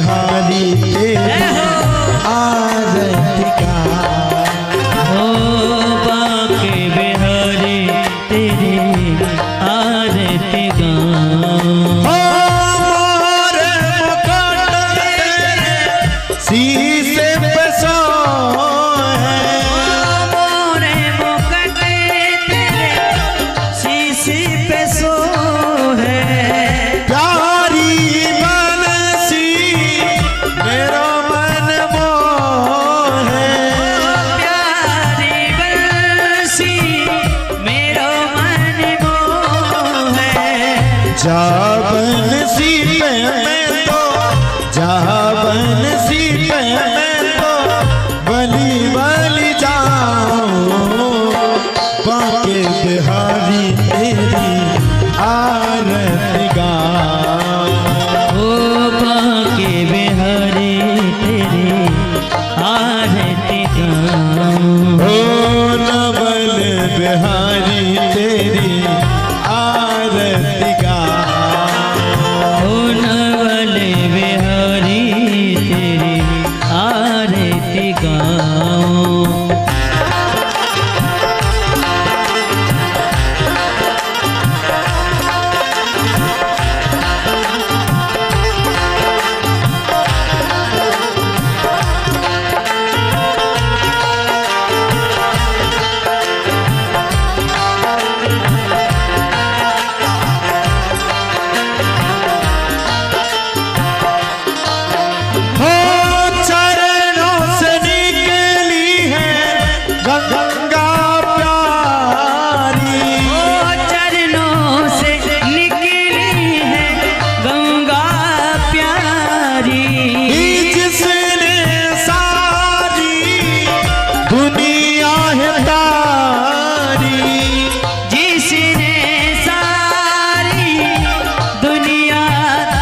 बिहारी तेरी आरती गाऊं। ओ बाके बिहारी तेरी आरती गाऊं। मोरे मुकुट तेरे शीशे पे सोए, मोरे मुकुट तेरे शीशे पे सोए। प्यारी बंसी मेरा मन मोहे, प्यारी बंसी मेरा मन मोहे। जा बंसी पे मैं तो, जा बंसी पे मैं तो बली बली जाऊं। बाके बिहारी तेरी आरती गाऊं। ओ बाके बिहारी तेरी आरती गाऊं। ओ नवल बिहारी तेरी आरती गाऊं। ओ नवल बिहारी तेरी आरती गाऊं। हो चरणों से निकली है गंगा प्यारी, ओ चरणों से निकली है गंगा प्यारी। जिसने सारी दुनिया है तारी, जिसने सारी दुनिया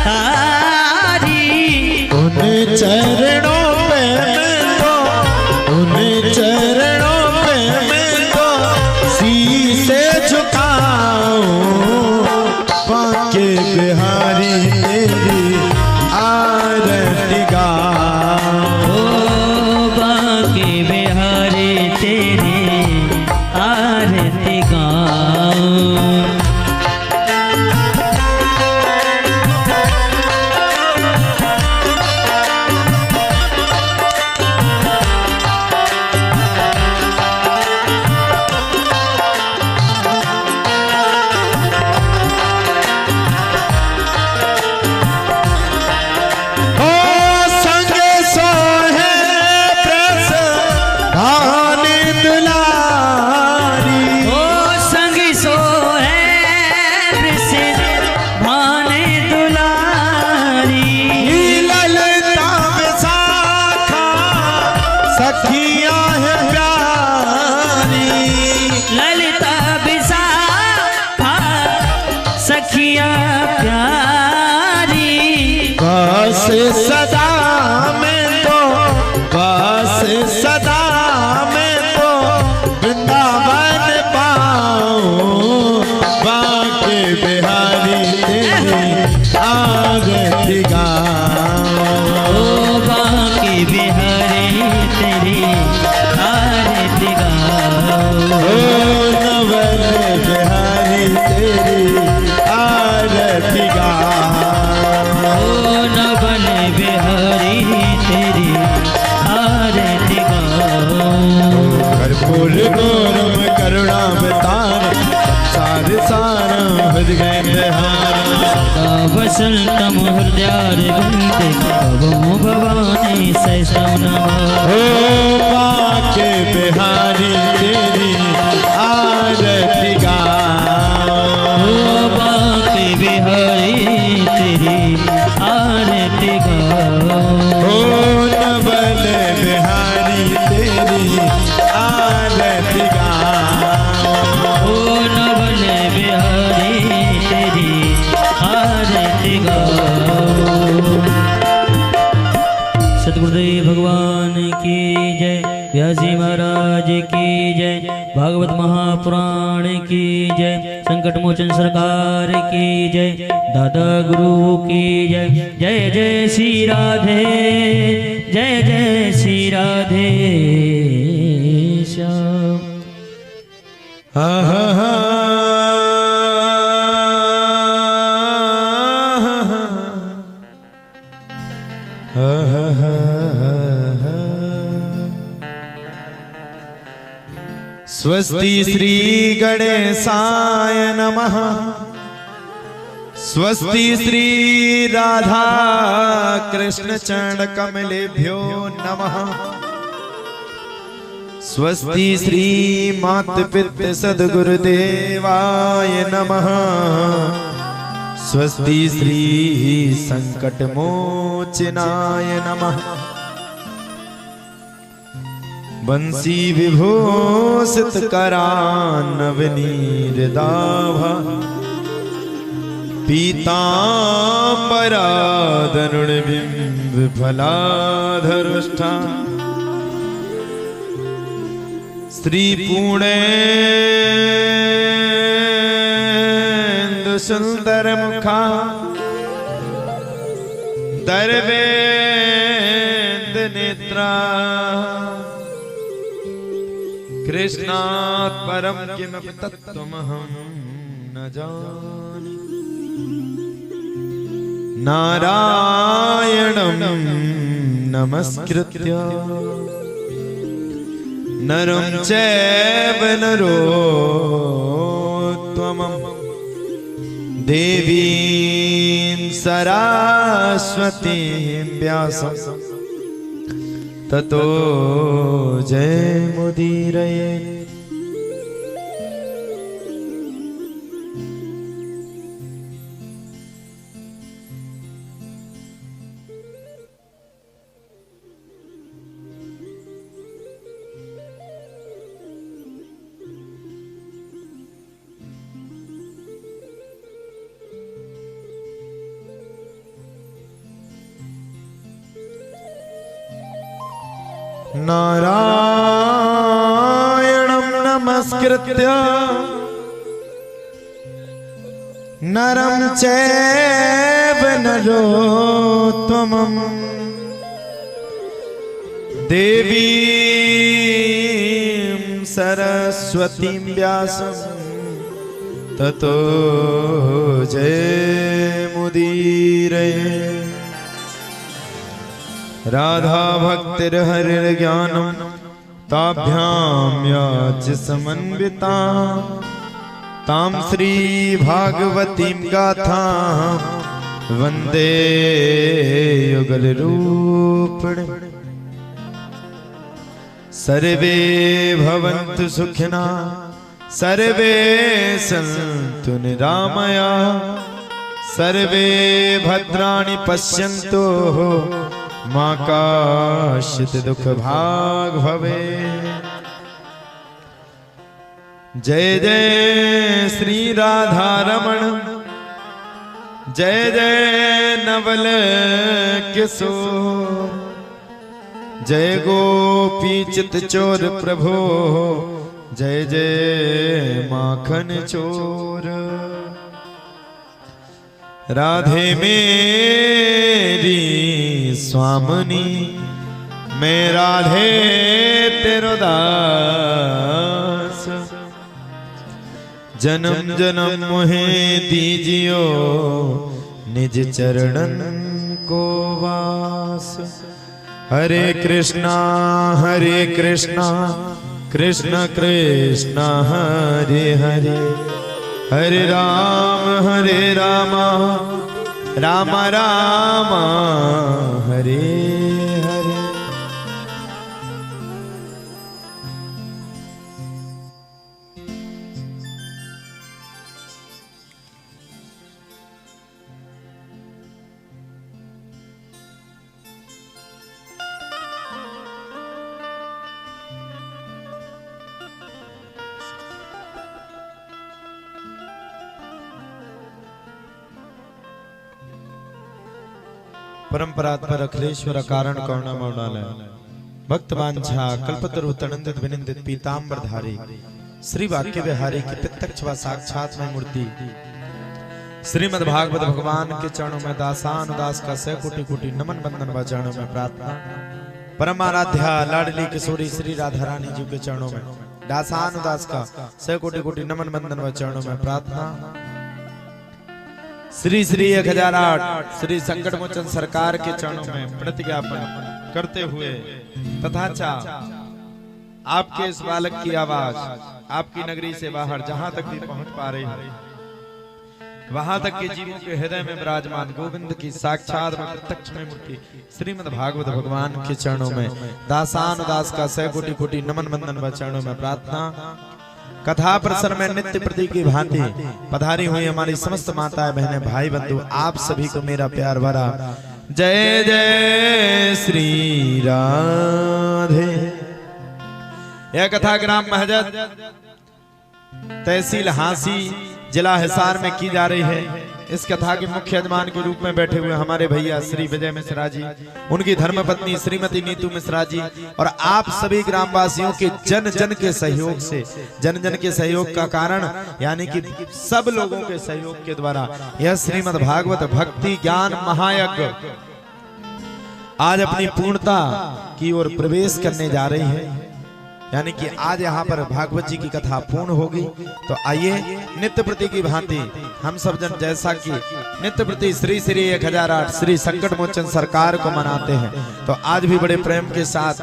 तारी। उन चरणों पे मैं तो, उन चरणों पे मैं तो शीशे झुकाऊं। बाके बिहारी तेरी आरती गाऊं। ओ बाके बिहारी तेरी आरती गाऊं। ओ संगे सोहे प्रस धानी दुलारी, ओ संग सो है वृष भाने दुलारी। ललता विशाखा सखियां है प्यारी, ललिता विशाखा सखिया प्यारी। बस सदा में तो, बस सदा में तो वृंदावन पाऊं। बाके बिहारी तेरी आरती गाऊं। ओ बाके बिहारी तेरी आरती गाऊं। ओ नवल बिहारी तेरी आरती गाऊं। ओ नवल बिहारी तेरी आरती गाऊं। कर्पूर गौरम करुणावतार सार सारं हृदय बिहार। वसंतम हृदय वंदे भवो भवानी सहस्रम नमः। ओ बाके बिहारी तेरी आरती गाऊं। ओ बाके बिहारी तेरी आरती गाऊं। ओ नवल बिहारी तेरी आरती गाऊं। ओ नवल बिहारी तेरी आरती गाऊं। सतगुरुदेव भगवान की जय, व्यास जी महाराज की जय, भागवत महापुराण की जय। संकट मोचन सरकार की जय, दादा गुरु की जय। जय जय श्री राधे, जय जय श्री राधे श्याम। हा हा हा स्वस्ति श्री गणेशाय नमः। स्वस्ति श्री राधा कृष्ण चरण कमलेभ्यो नमः। स्वस्ति श्री मात पितृ सद्गुरुदेवाय नमः। स्वस्ति श्री संकट मोचनाय नमः। बंसी विभूषित करान्नवनीरदाभा पीताम्बरादरुणबिम्ब फलाधरुष्ठा श्री पूर्णेन्दु सुंदर मुखा दर्वेन्द्र नेत्रा कृष्णात् परम किमपि तत्त्वमहं न जाने। नारायणं नमस्कृत्य नरं चैव नरोत्तमं देवीं सरस्वतीं व्यासं ततो जयमुदीरये। नारायणं नमस्कृत्य नरं चैव नरोत्तमं देवीं सरस्वतीं व्यासं ततो जयमुदीरये। राधा भक्तिर्हरिर्ज्ञानं ताभ्यां याच समन्विता तां श्री भागवतीं गाथां वन्दे युगलरूपिणी। सर्वे भवन्तु सुखिनः सर्वे सन्तु निरामया सर्वे भद्राणि पश्यन्तु मा काश्चित् दुख भाग भवे। जय जय श्री राधा रमण जय जय नवल किशोर जय गोपी चित चोर प्रभो जय जय माखन चोर। राधे मेरी स्वामिनी मैं राधे तेरो दास जन्म जन्म मोहे दीजियो निज चरणन को वास। हरे कृष्णा कृष्ण कृष्ण हरे हरे हरे राम राम राम हरे हरे। परंपरात्पर अखिलेश्वर कारण करुणा मौलालय भक्त वांछा कल्पतरु तनंदित विनिंदित पीतांबर धारी श्री वाक्य विहारी की प्रत्यक्ष व साक्षात में मूर्ति श्रीमद् भागवत भगवान के चरणों में दासानुदास का सै कोटि कोटि नमन बंदन व चरणों में प्रार्थना। परमाराध्या लाडली किशोरी श्री राधा रानी जी के चरणों में दासानुदास का सै कोटि कोटि नमन बंदन व चरणों में प्रार्थना। श्री श्री 1008 श्री संकट मोचन सरकार के चरणों में प्रतिज्ञापन करते हुए तथा आपके इस बालक की आवाज आपकी नगरी से बाहर जहां तक भी पहुंच पा रही है, वहां तक के जीवों के हृदय में विराजमान गोविंद की साक्षात प्रत्यक्ष में मूर्ति श्रीमद् भागवत भगवान के चरणों में दासानुदास का सै कोटि कोटि नमन बंदन व चरणों में प्रार्थना। कथा प्रसन्न में नित्य प्रति की भांति पधारी हुई हमारी समस्त माताएं बहनें भाई बंधु आप सभी को मेरा प्यार भरा जय जय श्री राधे। यह कथा ग्राम महजद तहसील हांसी जिला हिसार में की जा रही है। इस कथा के मुख्य यजमान के रूप में बैठे हुए हमारे भैया श्री विजय मिश्रा जी, उनकी धर्मपत्नी श्रीमती नीतू मिश्रा जी और आप सभी ग्रामवासियों के जन जन के सहयोग से, जन जन के सहयोग का कारण यानी कि सब लोगों के सहयोग के द्वारा यह श्रीमद् भागवत भक्ति ज्ञान महायज्ञ आज अपनी पूर्णता की ओर प्रवेश करने जा रही है। यानी कि आज यहाँ पर भागवत जी की कथा पूर्ण होगी। तो आइए नित्य प्रति की भांति हम सब जन जैसा कि नित्य प्रति श्री श्री 1008 श्री संकट मोचन सरकार को मनाते हैं, तो आज भी बड़े प्रेम के साथ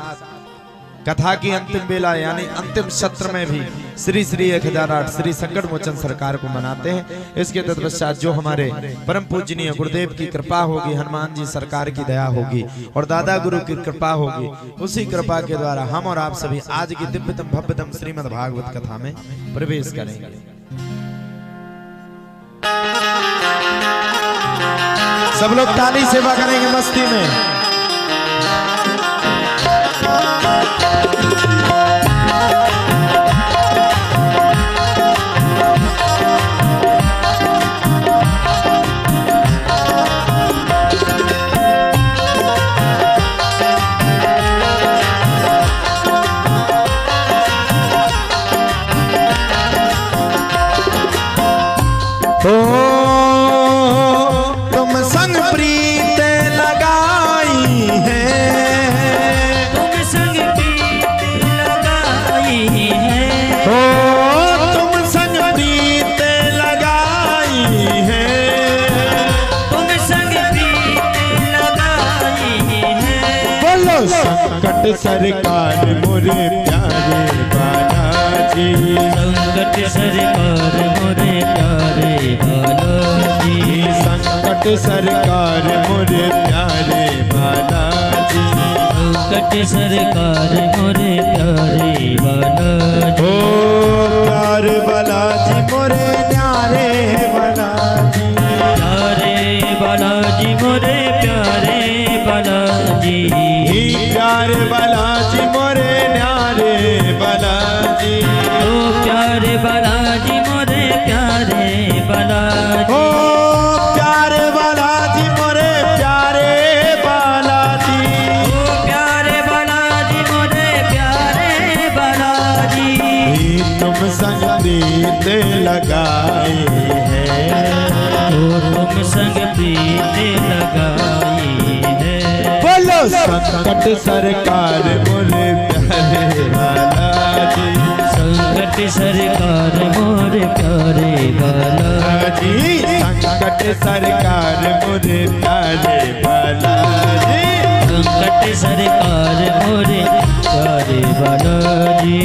कथा की अंतिम बेला यानी अंतिम सत्र में भी श्री श्री 1008 श्री संकट मोचन सरकार को मनाते हैं। इसके तत्पश्चात जो हमारे परम पूजनीय गुरुदेव की कृपा होगी, हनुमान जी सरकार की दया होगी और दादा गुरु की कृपा होगी, उसी कृपा के द्वारा हम और आप सभी आज की दिव्यतम भव्यतम श्रीमद् भागवत कथा में प्रवेश करेंगे। सब लोग ताली सेवा करेंगे मस्ती में। तुम संग प्रीत लगाई है, तुम संग प्रीत लगाई है, तुम संग प्रीत लगाई है, तुम संग प्रीत लगाई है। बोलो संकट सरकार मोरे प्यारे बालाजी, संकट सरकार मोरे प्यारे बालाजी, संकट सरकार मोरे प्यारे बालाजी, संकट सरकार मोरे प्यारे बालाजी। ओ प्यार बालाजी मोरे न्यारे बालाजी, प्यारे बालाजी मोरे प्यारे बालाजी, प्यारे बालाजी मोरे न्यारे बालाजी, ओ प्यारे बालाजी मोरे प्यारे बालाजी, ओ प्यारे बालाजी मोरे प्यारे बालाजी, ओ प्यारे बालाजी मोरे प्यारे बालाजी। तुम संग प्रीत लगाई है, तुम संग प्रीत लगाई है। बोलो संकट सरकार मोरे प्यारे बालाजी, संकट सरकार मोरे प्यारे बालाजी, संकट सरकार मोरे प्यारे बालाजी, संकट सरकार मोरे प्यारे बालाजी।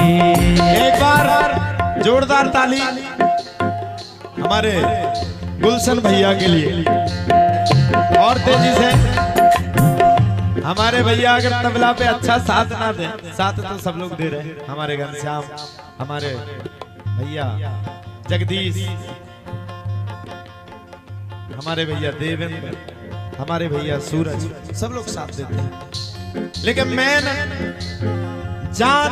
एक बार जोरदार ताली हमारे गुलशन भैया के लिए और तेजी से। हमारे भैया अगर तबला पे अच्छा साथ ना दे, साथ तो सब लोग दे रहे हैं। हमारे घनश्याम, हमारे भैया जगदीश, हमारे भैया देवेंद्र, हमारे भैया सूरज, सब लोग साथ देते हैं। लेकिन मैं जान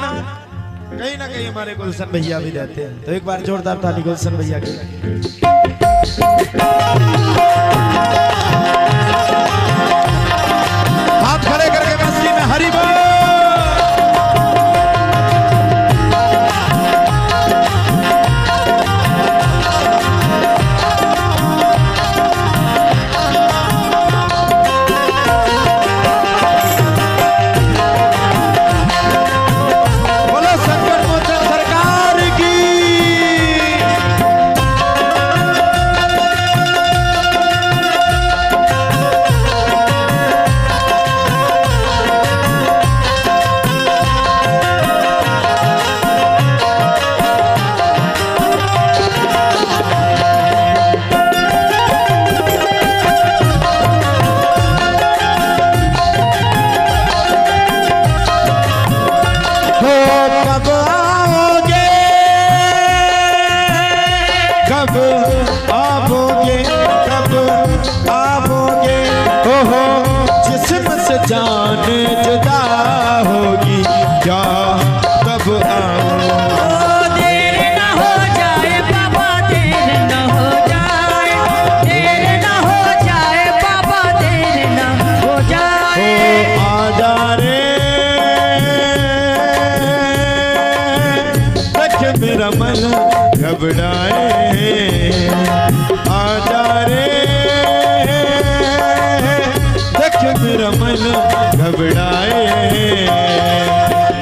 कहीं ना कहीं हमारे गुलशन भैया भी रहते हैं। तो एक बार जोरदार ताली गुलशन भैया के लिए। हाथ खड़े करके मस्ती में हरि बोल। जान जुदा होगी क्या तब आऊं। देर न हो जाए बाबा, देर न हो जाए, देर न हो जाए बाबा, देर न हो जाए। आजा रे देख मेरा मन घबराए, आजा रे देख मेरा मन घबराए।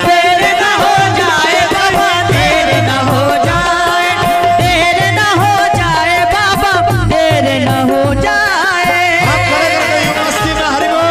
देर न हो जाए बाबा, देर न हो जाए, देर न हो जाए बाबा, देर न हो जाए। आप खड़े कर गई मस्ती में हरि बोल।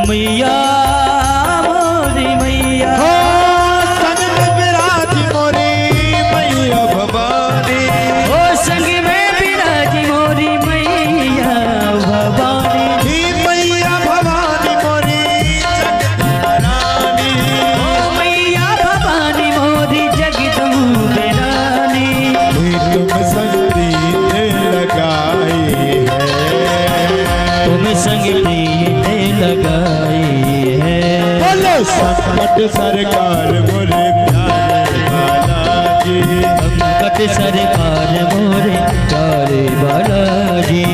मैया मोरी मैया, संग में विराज मोरी मैया भवानी, ओ संग में विराज मोरी मैया भवानी। मैया भवानी मोरी जगदम्बरानी, ओ मैया भवानी मोरी जगदम्बरानी। तुम संग प्रीत लगाई है, तुम संग प्रीत लगाई है। बोलो संकट सरकार मोरे प्यारे बालाजी, संकट सरकार मोरे प्यारे बालाजी।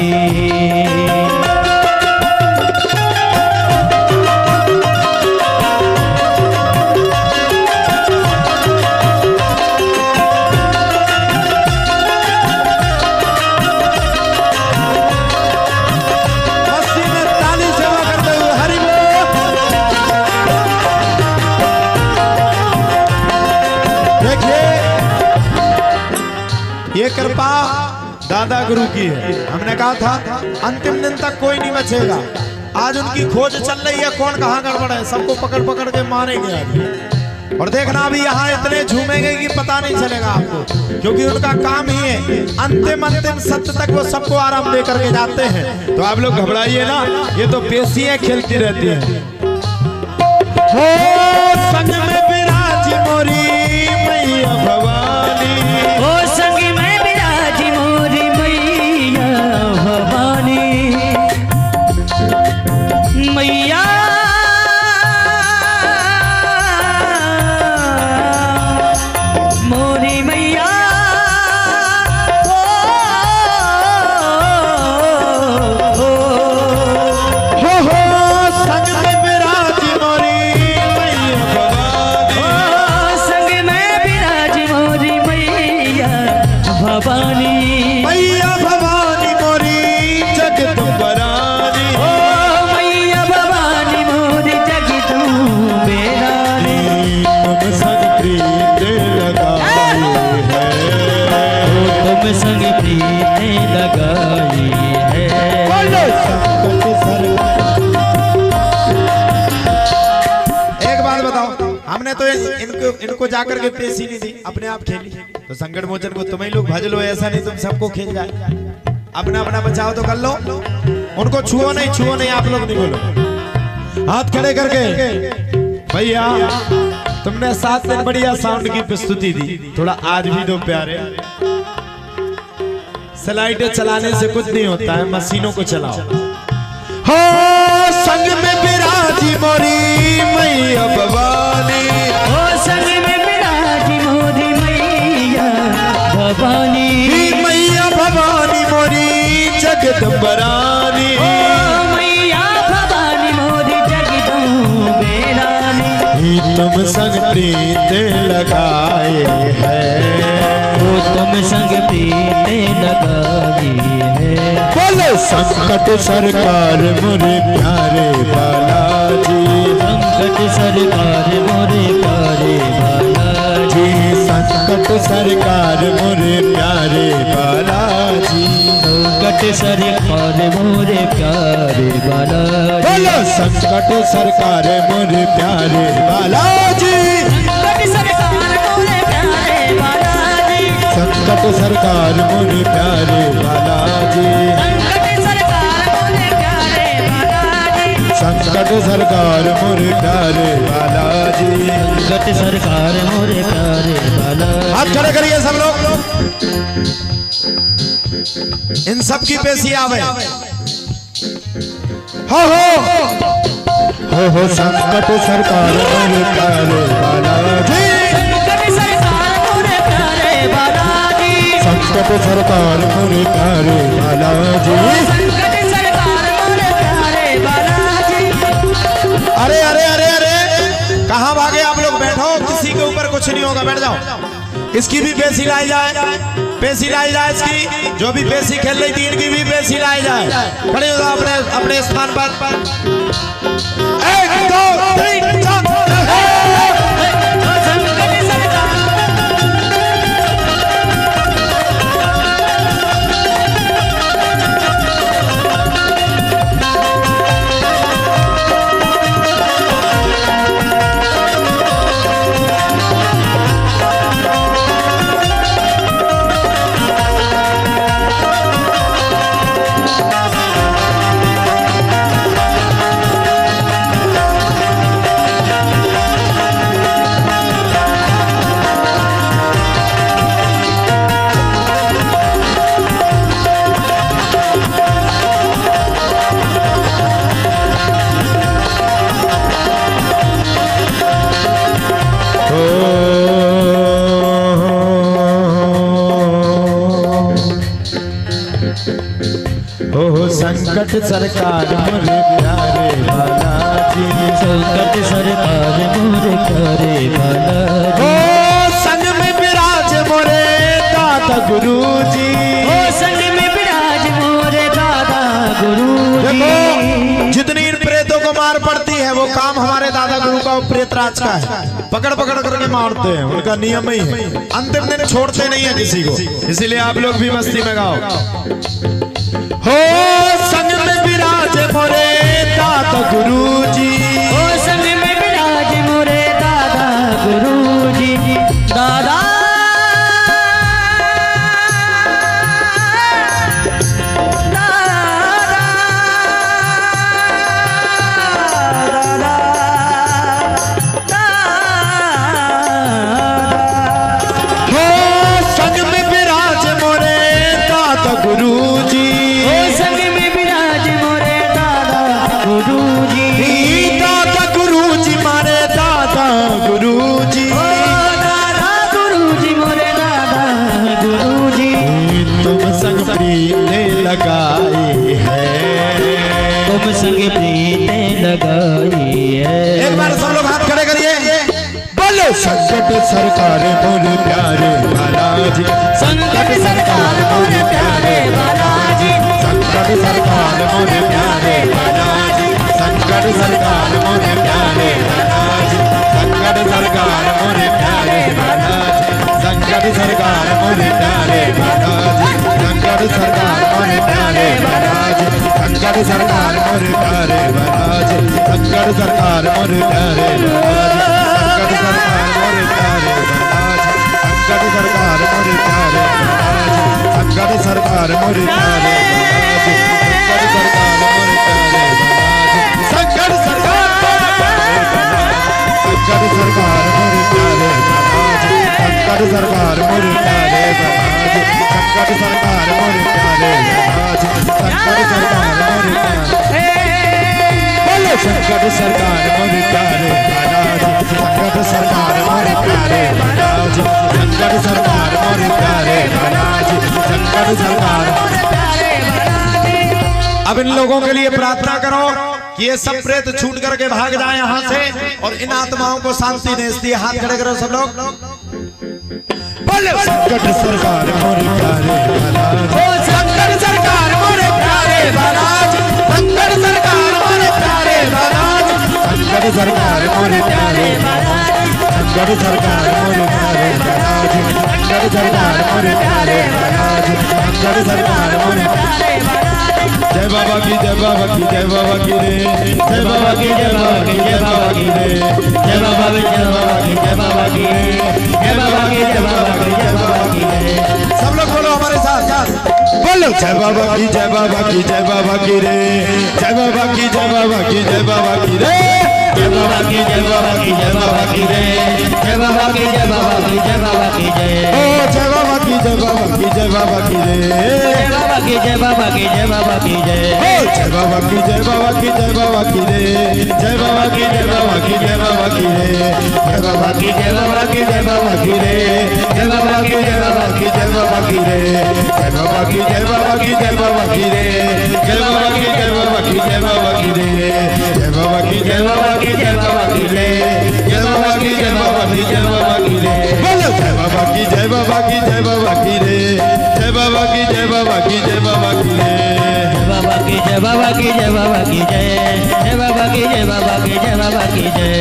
मस्ती में ताली सेवा करते हुए हरि बोल। देखिए ये कृपा दादा गुरु की है। हमने कहा था अंतिम दिन तक कोई नहीं बचेगा। आज उनकी खोज चल रही है, कौन कहाँ गड़बड़ है, सबको पकड़ पकड़ के मारेंगे आज। और देखना अभी यहाँ इतने झूमेंगे कि पता नहीं चलेगा आपको, क्योंकि उनका काम ही है अंतिम अंतिम सत्य तक वो सबको आराम दे करके जाते हैं। तो आप लोग घबराइए ना, ये तो पेशियां खेलती रहती हैं। हो संग में विराज मोरी मैया भवानी, ओ संग में विराज मोरी मैया भवानी। मैया मोरी मैया, हो संग में विराज मोरी मैया भवानी, संग में विराज मोरी मैया भवानी। मैया भवानी मोरी जगदम्बरानी, ओ मैया भवानी मोरी जगदम्बरानी। तुम संग प्रीत लगाई है, तुम संग प्रीत लगाई है। बोलो संकट सरकार। एक बात बताओ, हमने तो इनको जाकर के पेशी नहीं दी, अपने आप खेली। तो संकट मोचन को तुम्हें लोग भज लो, ऐसा नहीं तुम सबको खेल जाए। अपना अपना बचाओ तो कर लो, उनको छुओ नहीं आप लोग नहीं बोलो। हाथ खड़े करके भैया तुमने 7 दिन बढ़िया साउंड की प्रस्तुति दी, थोड़ा आज भी दो प्यारे। स्लाइडें चलाने से कुछ नहीं होता है, मशीनों को चलाओ। हो संग में विराजी मोरी मैया भवानी, ओ संग में विराज मोरी मैया भवानी। मैया भवानी मोरी जगदम्बरानी, ओ मैया भवानी मोरी जगदम्बरानी। तुम संग प्रीत लगाए है, ओ तुम संग प्रीत लगाई है। बोलो संकट सरकार मोरे प्यारे बालाजी। सरकार मोरे प्यारे बालाजी, संकट सरकार मोरे प्यारे बालाजी, संकट सरकार मोरे प्यारे बालाजी, बोलो संकट सरकार मोरे प्यारे बालाजी, संकट सरकार मोरे प्यारे बालाजी, संकट सरकार मोरे प्यारे बालाजी, संकट सरकार मोरे प्यारे बालाजी, संकट सरकार मोरे प्यारे बालाजी। हाथ खड़े करिए सब लोग, इन सब की पेशी आवे। हो संकट सरकार मोरे प्यारे बालाजी, संकट सरकार मोरे प्यारे बालाजी, अरे अरे अरे अरे कहाँ भागे आप लोग, बैठो, किसी के ऊपर कुछ नहीं होगा, बैठ जाओ। इसकी भी पेशी लाई जाए, पेशी लाई जाए इसकी, जो भी पेशी खेल रही थी इनकी भी पेशी लाई जाए। खड़े हो जाओ अपने अपने स्थान पर। 1 2 3 4 संकट सरकार मोरे प्यारे बालाजी, संकट सरकार मोरे प्यारे बालाजी, संग में विराज मोरे दादा गुरुजी, संग में विराज मोरे दादा गुरुजी। जितनी इन प्रेतों को मार पड़ती है वो काम हमारे दादा गुरु का प्रेतराज का है, पकड़ पकड़ करके मारते हैं, उनका नियम ही है, अंतिम दिन छोड़ते नहीं है किसी को, इसीलिए आप लोग भी मस्ती में गाओ। हो संग में विराज मोरे दादा गुरुजी, ओ संग में विराज मोरे दादा गुरुजी, दादा गुरुजी, संग में विराज मोरे दादा गुरुजी, दादा गुरुजी मारे दादा गुरुजी, दादा गुरुजी मोरे दादा गुरुजी। तुम संग प्रीत लगाई है, तुम संग प्रीत लगाई है। एक बार सब लोग हाथ खड़े करिए, बोलो संकट सरकार मोरे प्यारे बालाजी, संकट सरकार मोरे प्यारे बालाजी, संकट सरकार मोरे प्यारे बालाजी, संकट सरकार मोरे प्यारे बालाजी, संकट सरकार मोरे प्यारे बालाजी, संकट सरकार मोरे प्यारे बालाजी, संकट सरकार मोरे प्यारे बालाजी, संकट सरकार मोरे प्यारे बालाजी, संकट सरकार मोरे प्यारे बालाजी, संकट सरकार मोरे प्यारे बालाजी, संकट सरकार मोरे प्यारे बालाजी, संकट सरकार मोरे प्यारे बालाजी, संकट सरकार मोरे प्यारे बालाजी, संकट सरकार मोरे प्यारे बालाजी, संकट सरकार मोरे प्यारे बालाजी, संकट सरकार मोरे प्यारे बालाजी, संकट सरकार मोरे प्यारे बालाजी, संकट सरकार मोरे प्यारे, बोलो संकट सरकार मोरे प्यारे बालाजी, संकट सरकार मोरे प्यारे बालाजी, संकट सरकार मोरे प्यारे बालाजी, संकट सरकार। अब इन लोगों के लिए प्रार्थना करो कि ये सब प्रेत छूट करके भाग जाए यहाँ से और इन आत्माओं को शांति दे, इसलिए हाथ खड़े करो सब लोग। संकट सरकार मोरे प्यारे बालाजी, संकट सरकार मोरे प्यारे बालाजी, संकट सरकार मोरे प्यारे बालाजी, संकट सरकार मोरे प्यारे शंकर सरकार मोरे प्यारे महाराज शंकर सरकार मोरे प्यारे महाराज शंकर सरकार मोरे प्यारे महाराज। जय बाबा की जय बाबा की जय बाबा की रे जय बाबा की जय बाबा की जय बाबा की रे जय बाबा की जय बाबा की जय बाबा की रे जय बाबा की जय बाबा की जय बाबा की रे। सब लोग बोलो हमारे साथ साथ बोलो जय बाबा की जय बाबा की जय बाबा की रे जय बाबा की जय बाबा की जय बाबा की रे जय बाबा की जय बाबा की जय बाबा की रे जय बाबा की जय बाबा की जय बाबा की जय ओ जय बाबा की जय बाबा की जय बाबा की रे जय बाबा की जय बाबा की जय बाबा की जय ओ जय बाबा की जय बाबा की जय बाबा की रे जय बाबा की जय बाबा की जय बाबा की रे जय बाबा की जय बाबा की जय बाबा की रे जय बाबा की जय बाबा की जय बाबा की रे जय बाबा की जय बाबा की जय बाबा की रे जय बाबा की जय बाबा की जय बाबा की रे जय बाबा की जय बाबा की जय बाबा की रे जय बाबा की जय बाबा की जय बाबा की रे बोलो जय बाबा की जय बाबा की जय बाबा की रे जय बाबा की जय बाबा की जय बाबा की रे जय बाबा की जय बाबा की जय बाबा की जय जय बाबा की जय बाबा की जय बाबा की जय।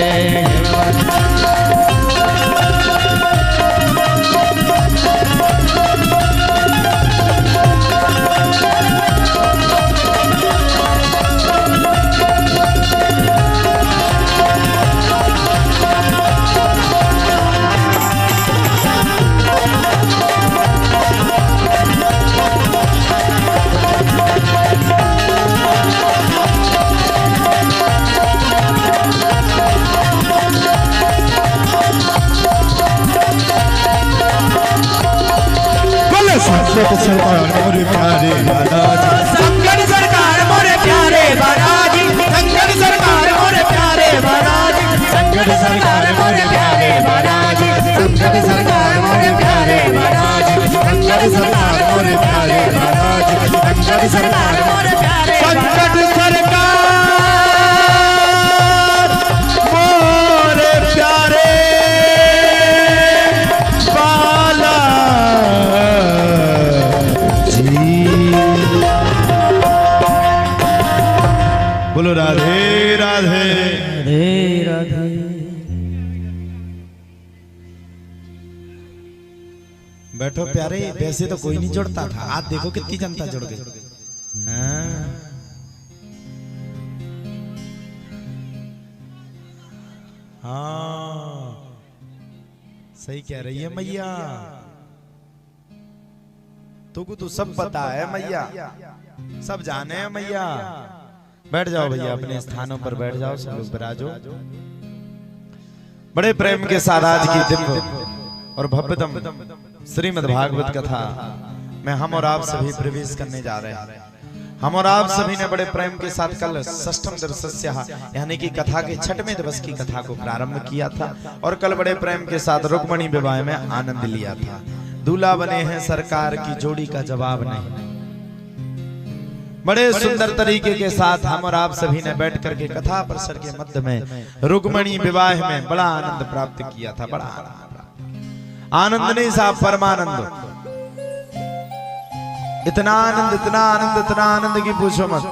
संकट सरकार मोरे प्यारे महाराज संकट सरकार मोरे प्यारे महाराज संकट सरकार मोरे प्यारे महाराज संकट सरकार मोरे प्यारे महाराज संकट सरकार मोरे प्यारे महाराज संकट सरकार मोरे प्यारे महाराज संकट सरकार मोरे प्यारे संकट सरकार मोरे प्यारे बोलो राधे राधे राधे राधे। बैठो प्यारे, वैसे तो कोई नहीं जुड़ता था, आज देखो कितनी जनता जुड़ गई। हाँ सही कह रही है मैया, तुमको तो सब पता है मैया, सब जाने हैं मैया। बैठ जाओ भैया, अपने स्थानों पर बैठ जाओ, सब लोग विराजो। बड़े प्रेम के साथ आज की दिव्य और भव्यतम श्रीमद् भागवत कथा में हम और आप सभी प्रवेश करने जा रहे हैं। हम और आप सभी ने बड़े प्रेम के साथ कल षष्ठम दिवसस्य यानी कि कथा के छठवें दिवस की कथा को प्रारंभ किया था और कल बड़े प्रेम के साथ रुक्मणी विवाह में आनंद लिया था। दूल्हा बने हैं सरकार की जोड़ी का जवाब नहीं। बड़े सुंदर तरीके के साथ हम और आप सभी ने बैठ करके कथा प्रसर के मध्य में रुक्मणी विवाह में बड़ा आनंद प्राप्त किया था। बड़ा आनंद नहीं साहब, परमानंद। इतना आनंद की पूछो मत।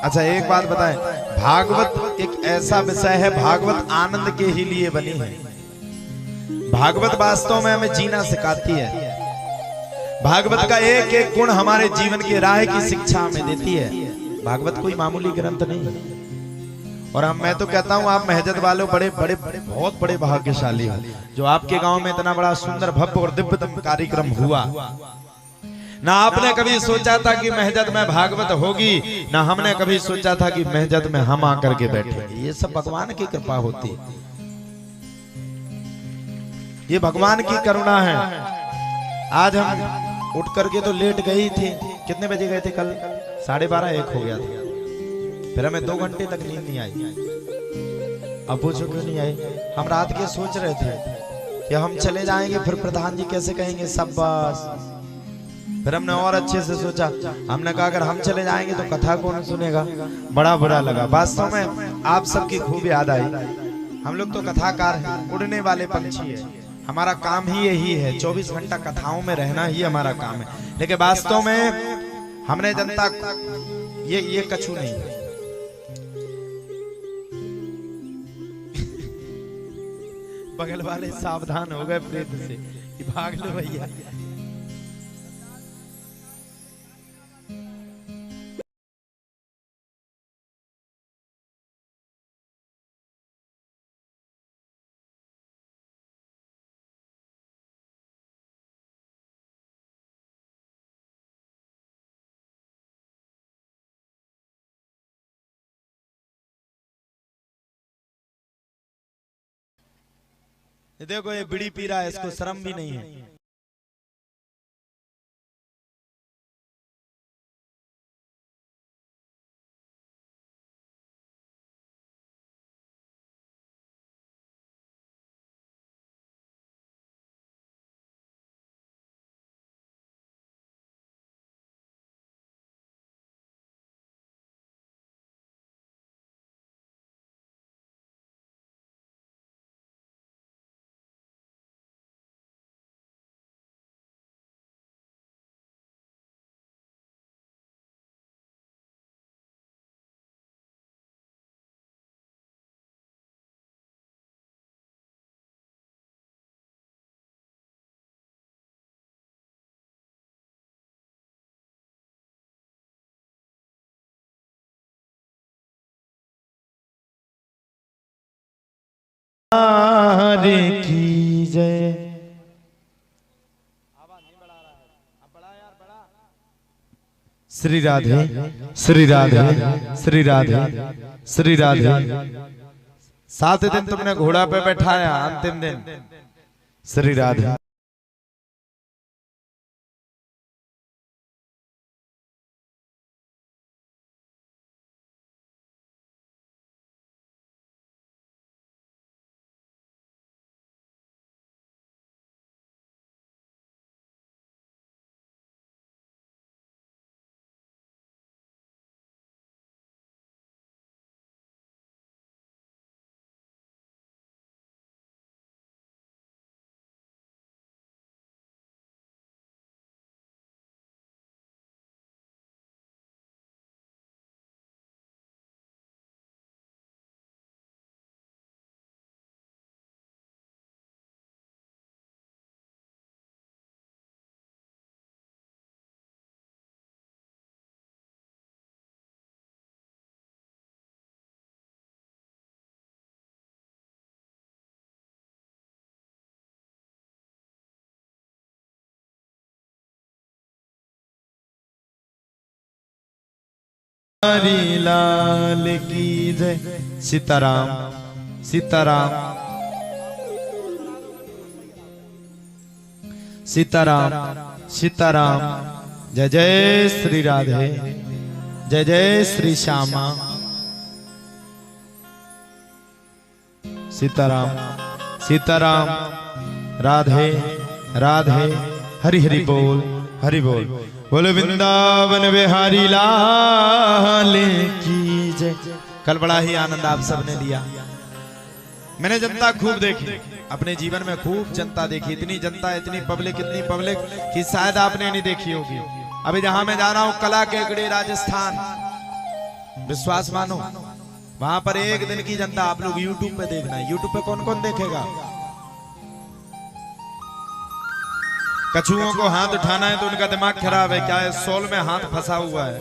अच्छा एक बात बताएं, भागवत एक ऐसा विषय है, भागवत आनंद के ही लिए बनी है। भागवत वास्तव में हमें जीना सिखाती है। भागवत का एक एक गुण हमारे जीवन के राह की शिक्षा हमें देती है। भागवत कोई मामूली ग्रंथ नहीं है। और मैं तो कहता हूँ आप महजद वालों बड़े बड़े बहुत बड़े भाग्यशाली हो जो आपके गांव में इतना बड़ा सुंदर भव्य और दिव्यतम कार्यक्रम हुआ। ना आपने कभी सोचा था कि महजद में भागवत होगी, ना हमने कभी सोचा था कि महजद में हम आकर के बैठे। ये सब भगवान की कृपा होती है, ये भगवान की करुणा है। आज हम उठ करके तो लेट गई थी। कितने बजे गए थे कल? 12:30-1 हो गया था। फिर हमें 2 घंटे तक नींद नहीं आई। अब पूछो क्यों नहीं आई? हम रात के सोच रहे थे कि हम चले जाएंगे, फिर प्रधान जी कैसे कहेंगे शाबाश। फिर हमने और अच्छे से सोचा, हमने कहा अगर हम चले जाएंगे तो कथा कौन सुनेगा। बड़ा बुरा लगा। वास्तव में आप सबकी खूब याद आई। हम लोग तो कथाकार हैं, उड़ने वाले पंछी है, हमारा काम ही यही है। 24 घंटा कथाओं में रहना ही हमारा काम है। लेकिन वास्तव में हमने जनता ये कछु नहीं बगल वाले सावधान हो गए प्रेत से कि भाग लो भैया। देखो ये बीड़ी पी रहा है, इसको शर्म भी नहीं है। की जय। श्री राधे श्री राधे श्री राधे श्री राधे। 7 दिन तुमने घोड़ा पे बैठाया, अंतिम दिन श्री राधे। हरी लाल की जय। सीताराम सीताराम सीताराम सीताराम। जय जय श्री राधे, जय जय श्री श्यामा। सीताराम सीताराम। राधे राधे। हरि हरि बोल, हरि बोल। बोले वृंदावन बिहारी लाल की जय। कल बड़ा ही आनंद आप सबने लिया। मैंने जनता खूब देखी, अपने जीवन में खूब जनता देखी। इतनी जनता, इतनी पब्लिक कि शायद आपने नहीं देखी होगी। अभी जहां मैं जा रहा हूं कला केकड़ी राजस्थान, विश्वास मानो वहां पर एक दिन की जनता आप लोग यूट्यूब पे देखना है। यूट्यूब पे कौन कौन देखेगा? कछुओं को हाथ उठाना है तो उनका दिमाग खराब है। क्या है, सोल में हाथ फंसा हुआ है।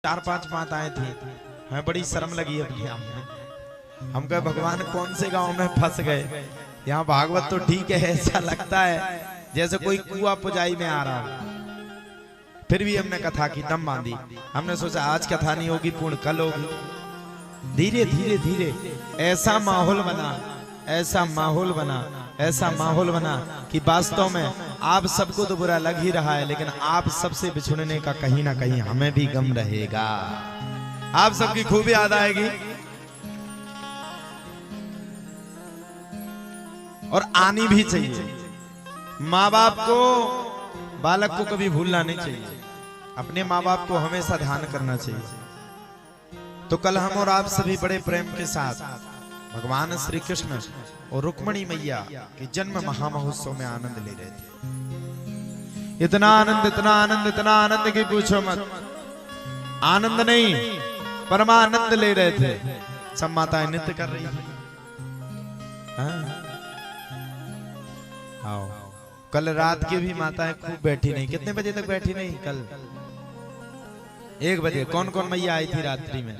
चार पांच माताएं थी, हमें बड़ी शर्म लगी अपने आप में। हम कहे भगवान कौन से गांव में फंस गए। यहाँ भागवत तो ठीक है, ऐसा लगता है जैसे कोई कुआं पुजाई में आ रहा हो। फिर भी हमने कथा की दम बांधी। हमने सोचा आज कथा नहीं होगी, पूर्ण कल होगी। धीरे धीरे धीरे ऐसा माहौल बना, ऐसा माहौल बना, ऐसा माहौल बना कि वास्तव में आप सबको तो बुरा लग ही रहा है, लेकिन आप सबसे बिछुड़ने का कहीं ना कहीं हमें भी गम रहेगा। आप सबकी खूब याद आएगी और आनी भी चाहिए। माँ बाप को, बालक को कभी भूलना नहीं चाहिए। अपने माँ बाप को हमेशा ध्यान करना चाहिए। तो कल हम और आप सभी बड़े प्रेम के साथ भगवान श्री कृष्ण और रुक्मणी मैया के जन्म महामहोत्सव में आनंद ले रहे थे। इतना आनंद, इतना आनंद, इतना आनंद की पूछो मत। आनंद नहीं, परमानंद ले रहे थे। सब माताएं नृत्य कर रही हैं। आओ, कल रात की भी माताएं खूब बैठी नहीं। कितने बजे तक बैठी नहीं? कल 1 बजे। कौन कौन मैया आई थी रात्रि में?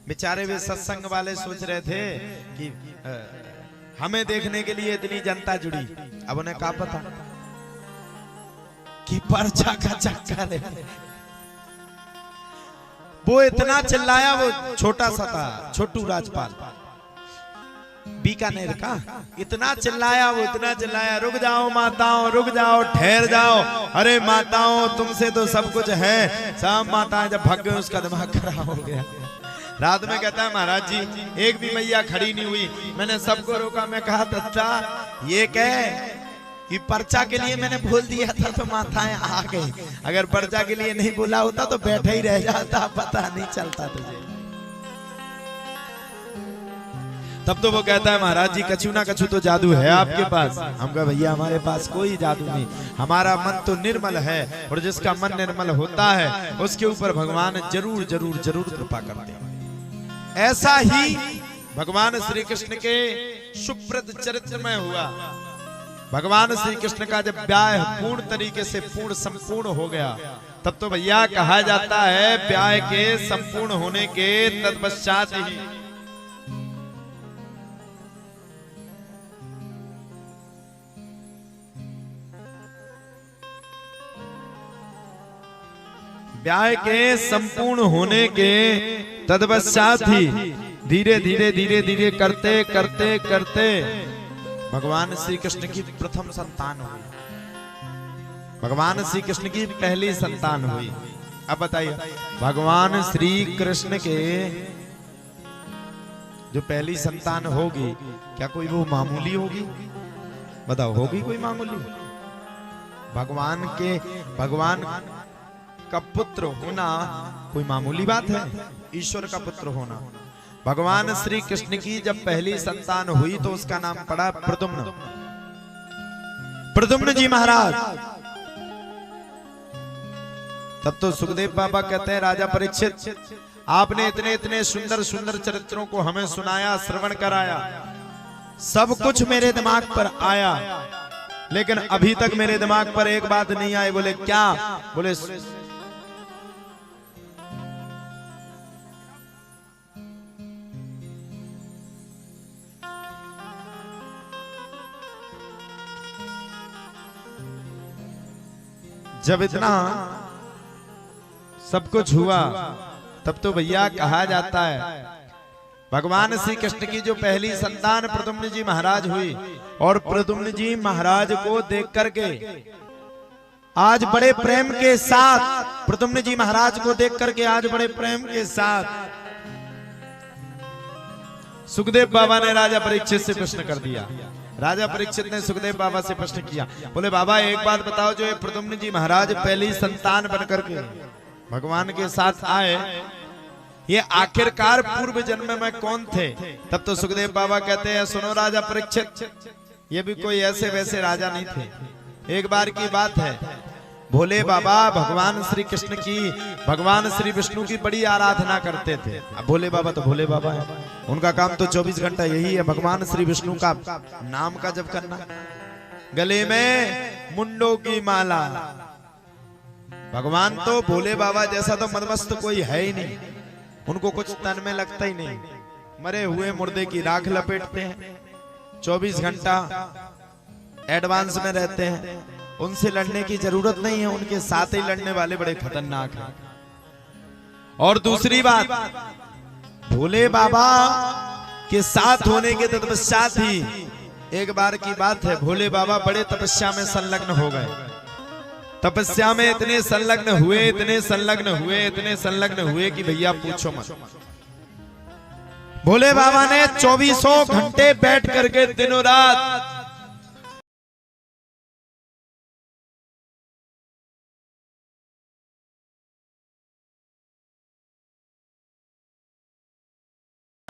बेचारे वे सत्संग वाले सोच रहे थे कि हमें देखने के लिए इतनी जनता जुड़ी। अब उन्हें क्या पता कि पर्चा का चक्कर है। वो इतना चिल्लाया, वो छोटा सा था, छोटू राजपाल बीकानेर का। इतना चिल्लाया, वो इतना चिल्लाया, रुक जाओ माताओं, रुक जाओ, ठहर जाओ। अरे माताओं, तुमसे तो सब कुछ है। सब माताएं जब भाग गए उसका दिमाग खराब हो गया। रात में कहता है, महाराज जी एक भी मैया खड़ी नहीं हुई। मैंने सबको रोका। मैं कहा दत्ता ये कह कि पर्चा के लिए मैंने बोल दिया था तो माताएं आ गई। अगर पर्चा के लिए नहीं बोला होता तो बैठा ही रह जाता, पता नहीं चलता तुझे। तब तो वो कहता है, महाराज जी कछु ना कछु तो जादू है आपके पास। हम कहा भैया हमारे पास कोई जादू नहीं, हमारा मन तो निर्मल है। और जिसका मन निर्मल होता है उसके ऊपर भगवान जरूर जरूर जरूर कृपा करते हैं। ऐसा ही भगवान श्री कृष्ण के सुप्रद चरित्र में हुआ। भगवान श्री कृष्ण का जब ब्याह पूर्ण तरीके से पूर्ण संपूर्ण हो गया, तब तो भैया कहा जाता है ब्याह के संपूर्ण होने के तत्पश्चात ही ब्याह के संपूर्ण होने के तत्पश्चात ही धीरे धीरे धीरे धीरे करते करते करते भगवान श्री कृष्ण की प्रथम संतान हुई। भगवान श्री कृष्ण की पहली संतान हुई। अब बताइए, भगवान श्री कृष्ण के जो पहली संतान होगी, क्या कोई वो मामूली होगी? बताओ, होगी कोई मामूली? भगवान का पुत्र होना कोई मामूली बात है? ईश्वर का पुत्र होना। भगवान श्री कृष्ण की जब पहली संतान हुई तो उसका नाम पड़ा प्रद्युम्न। प्रद्युम्न जी महाराज। तब तो सुखदेव बाबा कहते हैं, राजा परीक्षित आपने इतने इतने सुंदर सुंदर चरित्रों को हमें सुनाया, श्रवण कराया, सब कुछ मेरे दिमाग पर आया, लेकिन अभी तक मेरे दिमाग पर एक बात नहीं आई। बोले क्या? बोले जब इतना सब कुछ हुआ तब तो भैया कहा जाता है भगवान श्री कृष्ण की जो पहली संतान प्रद्युम्न जी महाराज हुई, और प्रद्युम्न जी महाराज को देख करके आज बड़े प्रेम के साथ, प्रद्युम्न जी महाराज को देख करके आज बड़े प्रेम के साथ सुखदेव बाबा ने राजा परीक्षित से प्रश्न कर दिया। राजा परीक्षित ने सुखदेव बाबा से प्रश्न किया, बोले बाबा एक बात बताओ, जो ये प्रद्युम्न जी महाराज पहली संतान बनकर के भगवान के साथ आए, ये आखिरकार पूर्व जन्म में कौन थे? तब तो सुखदेव बाबा कहते हैं, सुनो राजा परीक्षित, ये भी कोई ऐसे वैसे राजा नहीं थे। एक बार की बात है, भोले बाबा भगवान श्री कृष्ण की, भगवान श्री विष्णु की बड़ी आराधना करते थे। अब भोले बाबा तो भोले बाबा है, उनका काम तो 24 घंटा यही है, भगवान श्री विष्णु का नाम का जप करना, गले में मुंडों की माला। भगवान तो भोले बाबा जैसा तो मदमस्त कोई है ही नहीं, उनको कुछ तन में लगता ही नहीं। मरे हुए मुर्दे की राख लपेटते हैं, 24 घंटा एडवांस में रहते हैं, उनसे लड़ने की जरूरत नहीं है, उनके साथ ही लड़ने वाले बड़े खतरनाक हैं। और दूसरी बात, भोले बाबा के साथ होने के तत्पश्चात ही एक बार की बात है, भोले बाबा बड़े तपस्या में संलग्न हो गए। तपस्या में इतने संलग्न हुए, इतने संलग्न हुए, इतने संलग्न हुए कि भैया पूछो मत। भोले बाबा ने 24 घंटे बैठ करके दिनों रात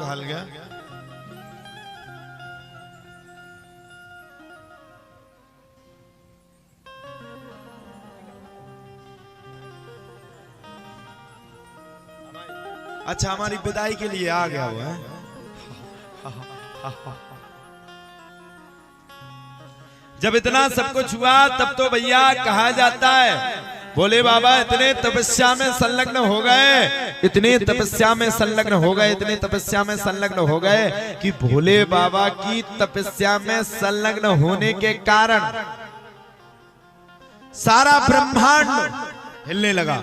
हाल गया। अच्छा, हमारी विदाई के लिए आ गया हुआ है। जब इतना सब कुछ हुआ तब तो भैया कहा जाता है भोले बाबा इतने तपस्या में संलग्न हो गए, इतने तपस्या में संलग्न हो गए, इतने तपस्या में संलग्न हो गए कि भोले बाबा की तपस्या में संलग्न होने के कारण सारा ब्रह्मांड हिलने लगा,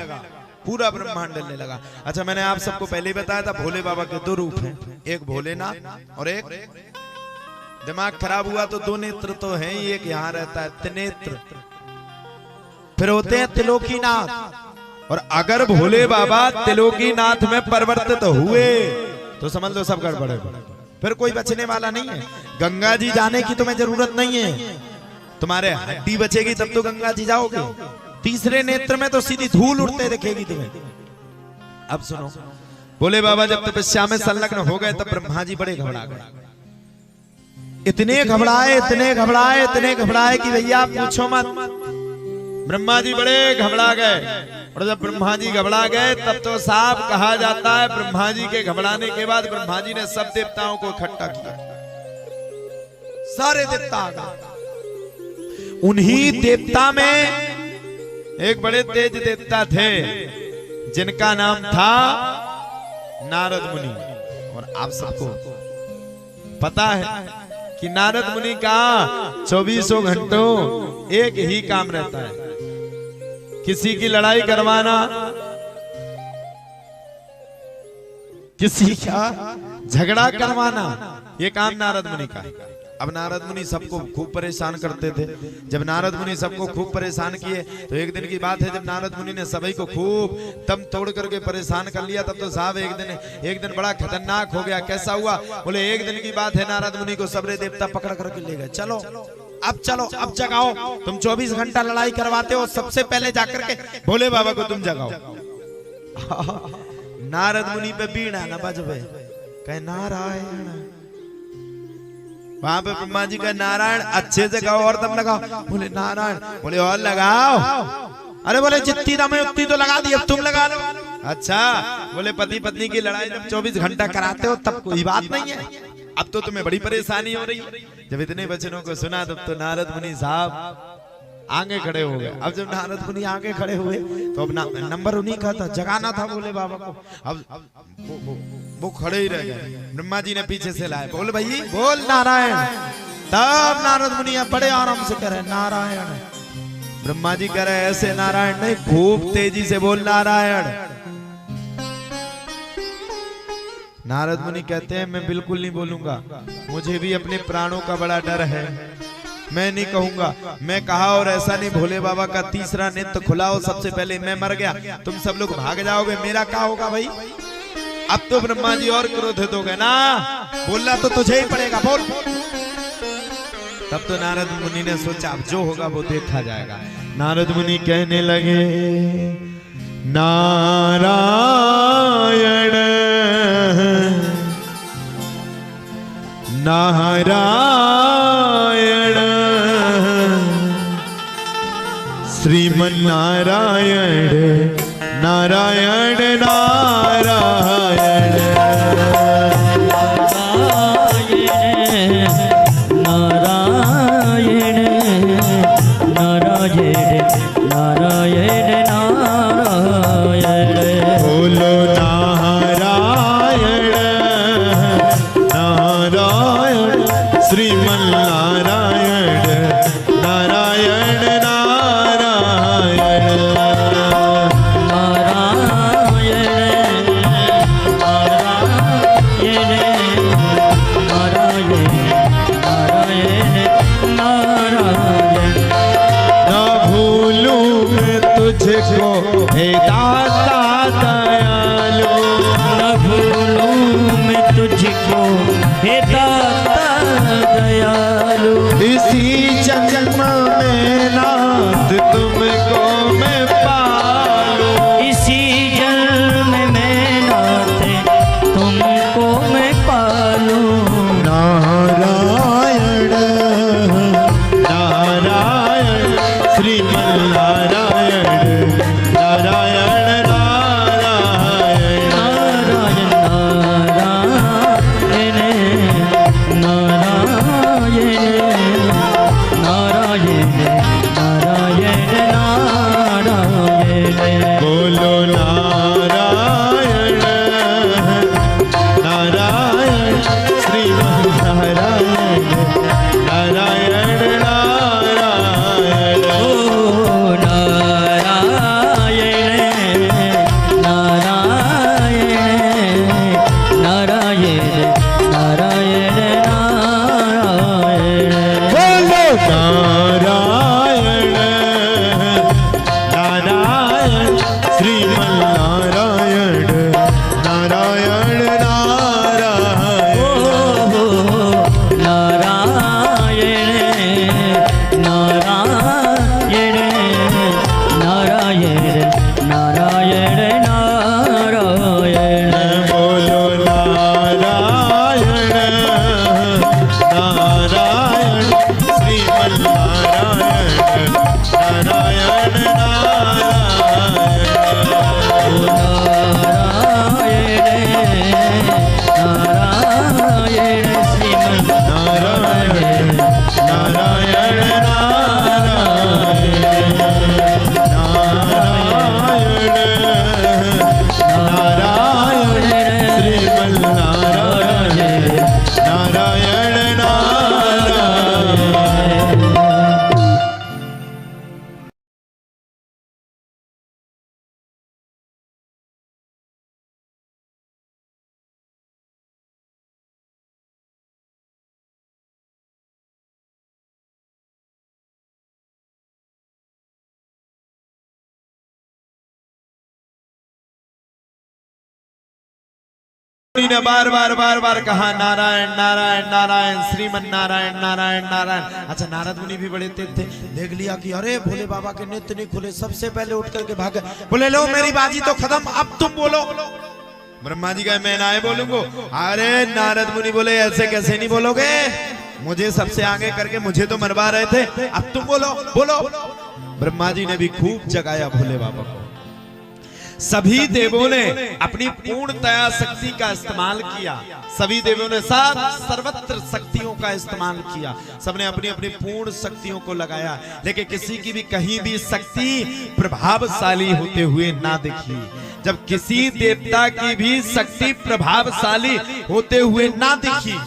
पूरा ब्रह्मांड हिलने लगा। अच्छा, मैंने आप सबको पहले ही बताया था भोले बाबा के दो रूप हैं, एक भोलेनाथ और एक, दिमाग खराब हुआ तो दो नेत्र तो हैं ही, एक यहाँ रहता है त्रिनेत्र, फिर होते हैं त्रिलोकीनाथ। और अगर भोले बाबा त्रिलोकीनाथ में परिवर्तित हुए तो समझ लो सब गड़बड़ है, फिर कोई बचने वाला नहीं है। गंगा जी जाने की तुम्हें जरूरत नहीं है, तुम्हारे हड्डी बचेगी तब तो गंगा जी जाओगे। तीसरे नेत्र में तो सीधी धूल उड़ते दिखेगी तुम्हें। अब सुनो, भोले बाबा जब तपस्या में संलग्न हो गए तब ब्रह्मा जी बड़े घबरा गए, इतने घबराए, इतने घबराए, इतने घबराए कि भैया पूछो मत। ब्रह्मा जी बड़े घबरा गए, और जब ब्रह्मा जी घबरा गए तब तो साफ कहा जाता है ब्रह्मा जी के घबराने के बाद ब्रह्मा जी ने सब देवताओं को इकट्ठा किया, सारे देवता आ गए। उन्हीं देवता में एक बड़े तेज देवता थे जिनका नाम था नारद मुनि। और आप सबको पता है कि नारद मुनि का 24 घंटों एक ही काम रहता है, किसी की लड़ाई करवाना, किसी का झगड़ा करवाना, ये काम नारद मुनि का है। अब नारद मुनि सबको खूब परेशान करते थे। जब नारद मुनि सबको खूब परेशान किए तो एक दिन की बात है, जब नारद मुनि ने सभी को खूब दम तोड़ करके परेशान कर लिया तब तो साहब एक दिन बड़ा खतरनाक हो गया। कैसा हुआ? बोले एक दिन की बात है, नारद मुनि को सबरे देवता पकड़ करके ले गए, चलो अब जगाओ, तुम 24 घंटा लड़ाई करवाते हो, सबसे पहले जाकर के भोले बाबा को तुम जगाओ। नारद मुनि पे बीड़ा न बजबे, कहे नारायण। वहां पे ब्रह्मा जी का नारायण अच्छे से गाओ और तब लगाओ। बोले नारायण, बोले और लगाओ। अरे बोले जितनी दम है उतनी तो लगा दी, अब तुम लगा लो। अच्छा, बोले पति पत्नी की लड़ाई जब 24 घंटा कराते हो तब कोई बात नहीं है, अब तो तुम्हें बड़ी परेशानी हो रही है। जब इतने वचनों को सुना तब तो नारद मुनि साहब आगे खड़े हो गए। अब जब नारद मुनि आगे खड़े हुए तो अब नंबर उन्हीं का था, जगाना था भोले बाबा को। अब वो खड़े ही रह गए। ब्रह्मा जी ने पीछे से लाए, बोल भाई बोल नारायण। तब नारद मुनि बड़े आराम से कह रहे नारायण। ब्रह्मा जी कह रहे ऐसे नारायण नहीं, खूब तेजी से बोल नारायण। नारद मुनि कहते हैं मैं बिल्कुल नहीं बोलूंगा, मुझे भी अपने प्राणों का बड़ा डर है, मैं नहीं कहूंगा। मैं कहा और ऐसा नहीं, भोले बाबा का तीसरा नेत्र खुला हो, सबसे पहले मैं मर गया, तुम सब लोग भाग जाओगे, मेरा क्या होगा भाई? अब तो ब्रह्मा जी और क्रोधित हो गए ना, बोलना तो तुझे ही पड़ेगा, बोल। तब तो नारद मुनि ने सोचा अब जो होगा वो देखा जाएगा। नारद मुनि कहने लगे नारायण नारायण श्रीमन नारायण नारायण नारायण नारायण नारायण नारायण नारायण बोलो नारायण नारायण श्रीमन नारायण नारायण नारायण तुझको हे दाता दयालु, न भूलूं मैं तुझको हे दाता दयालु। इसी जन्म में नाथ तुमको मैं पालूं, इसी जन्म में नाथ तुमको मैं ने बार बार कहा नारायण नारायण नारायण श्रीमन नारायण नारायण नारायण। अच्छा, नारद मुनि भी बड़े तेज थे, देख लिया कि अरे भोले बाबा के नेत्र नहीं खुले, सबसे पहले उठ करके भागे, बोले लो मेरी बाजी तो खत्म, अब तुम बोलो। ब्रह्मा जी का मैं ना बोलूंगा। अरे नारद मुनि बोले ऐसे कैसे नहीं बोलोगे, मुझे सबसे आगे करके मुझे तो मरवा रहे थे, अब तुम बोलो बोलो। ब्रह्मा जी ने भी खूब जगाया भोले बाबा को। सभी देवों ने अपनी पूर्णतया शक्ति का इस्तेमाल किया, सभी देवों ने सर्वत्र शक्तियों का इस्तेमाल किया, सबने अपनी अपनी पूर्ण शक्तियों को लगाया, लेकिन किसी की भी कहीं भी शक्ति प्रभावशाली होते हुए ना दिखी। जब किसी देवता की भी शक्ति प्रभावशाली होते हुए ना दिखी,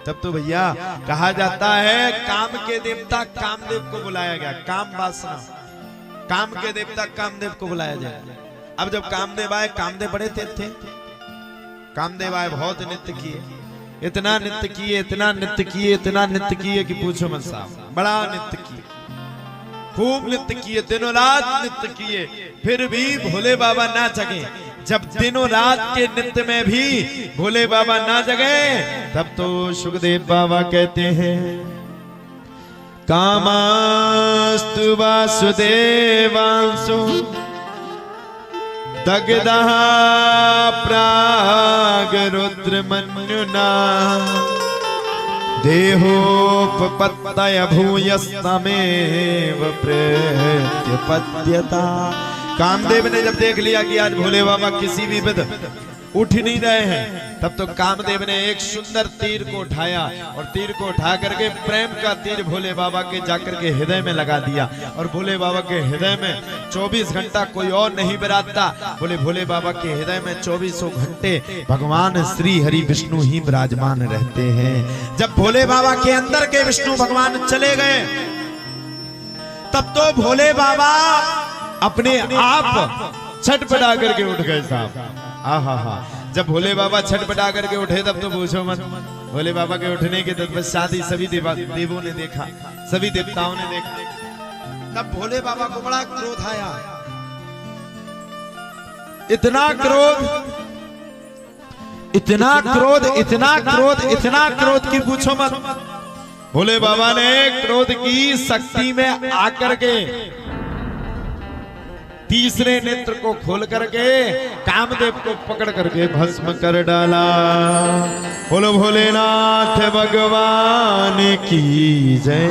तब तो भैया कहा जाता है काम के देवता कामदेव को बुलाया गया। काम वासना, काम के देवता कामदेव को बुलाया जाए। अब जब कामदेव आए, कामदेव बड़े तेज थे, कामदेव आए, बहुत नृत्य किए, इतना नृत्य किए, इतना नृत्य किए, इतना नृत्य किए कि पूछो मत साहब, बड़ा नृत्य किए, खूब नृत्य किए, दिनों रात नृत्य किए, फिर भी भोले बाबा ना जगे। जब दिनों रात के नृत्य में भी भोले बाबा ना जगे, तब तो सुखदेव बाबा कहते हैं कामास्तु वासुदेवांशु दग्धः प्राग रुद्रमन्युना देहोपपत्तय भूयस्तमेव प्रत्यपद्यता। कामदेव ने जब देख लिया कि आज भोले बाबा किसी भी विध उठ नहीं रहे हैं, तब तो कामदेव ने एक सुंदर तीर को उठाया और तीर को उठा करके प्रेम का तीर भोले बाबा के जाकर के हृदय में लगा दिया। और भोले बाबा के हृदय में 24 घंटा कोई और नहीं विराजता, बोले भोले बाबा के हृदय में 24 घंटे भगवान श्री हरि विष्णु ही विराजमान रहते हैं। जब भोले बाबा के अंदर के विष्णु भगवान चले गए, तब तो भोले बाबा अपने आप छटपटा करके उठ गए साहब। आहा, जब भोले बाबा छटपटा करके उठे, तब तो पूछो मत, भोले बाबा के उठने के तत्पश्चात ही सभी देवों ने देखा, सभी देवताओं ने देखा। तब भोले बाबा को बड़ा क्रोध आया, इतना क्रोध, इतना क्रोध, इतना क्रोध, इतना क्रोध कि पूछो मत। भोले बाबा ने क्रोध की शक्ति में आकर के तीसरे नेत्र को खोल करके कामदेव को पकड़ करके भस्म कर डाला। बोलो भोलेनाथ भगवान की जय।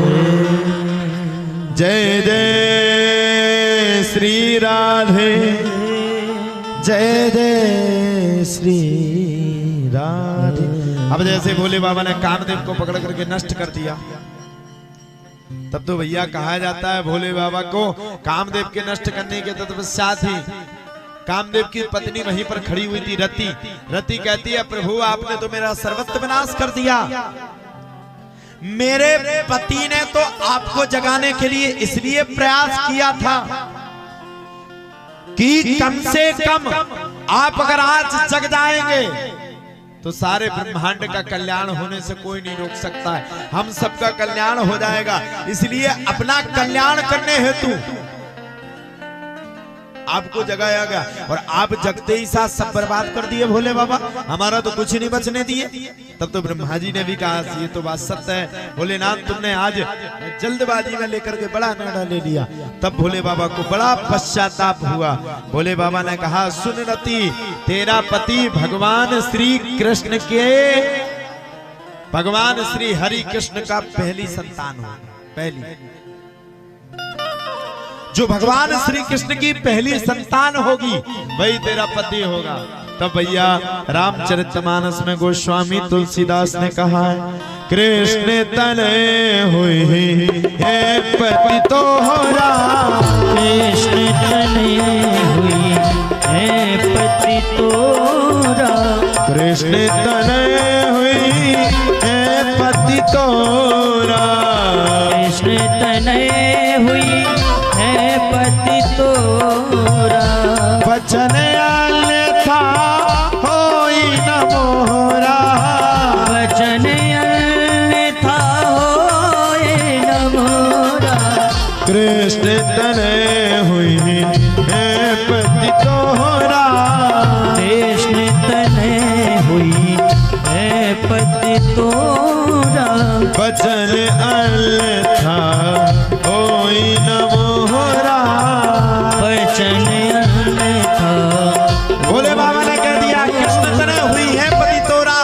जय जय श्री राधे, जय जय श्री राधे। अब जैसे भोले बाबा ने कामदेव को पकड़ करके नष्ट कर दिया, तब तो भैया कहा जाता है भोले बाबा को कामदेव के नष्ट करने के तत्पश्चात ही कामदेव की पत्नी वहीं पर खड़ी हुई थी रति। रति कहती है प्रभु आपने तो मेरा सर्वत्र विनाश कर दिया। मेरे पति ने तो आपको जगाने के लिए इसलिए प्रयास किया था कि कम से कम आप अगर आज जग जाएंगे तो सारे ब्रह्मांड का कल्याण होने से कोई नहीं रोक सकता है, हम सबका कल्याण हो जाएगा। इसलिए अपना कल्याण करने हेतु आपको जगाया गया और आप जगते ही साथ सब बर्बाद कर दिए भोले बाबा, हमारा तो कुछ नहीं बचने दिए। तब तो ब्रह्मा जी ने भी कहा ये तो बात सत्य है भोलेनाथ, तुमने आज जल्दबाजी में लेकर के बड़ा निर्णय ले लिया। तब भोले बाबा को बड़ा पश्चाताप हुआ। भोले बाबा ने कहा सुन रति, तेरा पति भगवान श्री कृष्ण के, भगवान श्री हरि कृष्ण का पहली संतान हो, पहली जो भगवान श्री कृष्ण की पहली संतान होगी वही तेरा पति होगा। तब भैया रामचरितमानस में गोस्वामी तुलसीदास ने कहा है कृष्ण तनय हुई है पति तोहरा, कृष्ण तनय हुई है पति तोरा, कृष्ण तनय हुई है पति तोरा, कृष्ण तनय हुई पति तोरा, वचन अन्यथा होई न मोरा, वचन अन्यथा होई न मोरा, कृष्ण तनय हुई है पति तोरा, कृष्ण तनय हुई है पति तोरा, वचन अन्यथा होई न मोरा, वचन अन्यथा। भोले बाबा ने कह दिया कृष्ण तनय हुई है पति तोरा,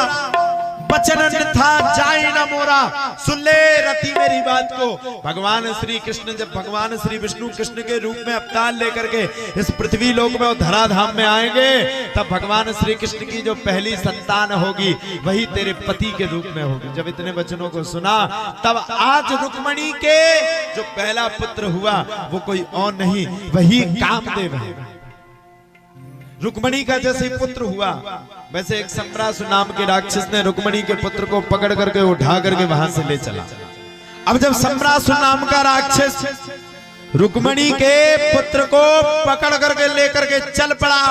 वचन अन्यथा जाए न मोरा। सुन ले रति मेरी बात को, भगवान श्री कृष्ण जब भगवान श्री विष्णु कृष्ण के रूप में अवतार लेकर के इस पृथ्वी लोक में और धराधाम में आएंगे, तब भगवान श्री कृष्ण की जो पहली संतान होगी वही तेरे पति के रूप में होगी। जब इतने वचनों को सुना तब आज रुक्मणी के जो पहला पुत्र हुआ वो कोई और नहीं वही कामदेव है। रुक्मणी का जैसे पुत्र हुआ वैसे एक सम्रासु नाम के राक्षस ने रुक्मणी के पुत्र को पकड़ करके उठा करके वहां से ले चला। अब जब सम्रासु नाम का राक्षस रुक्मणी के पुत्र को पकड़ करके लेकर के चल पड़ा,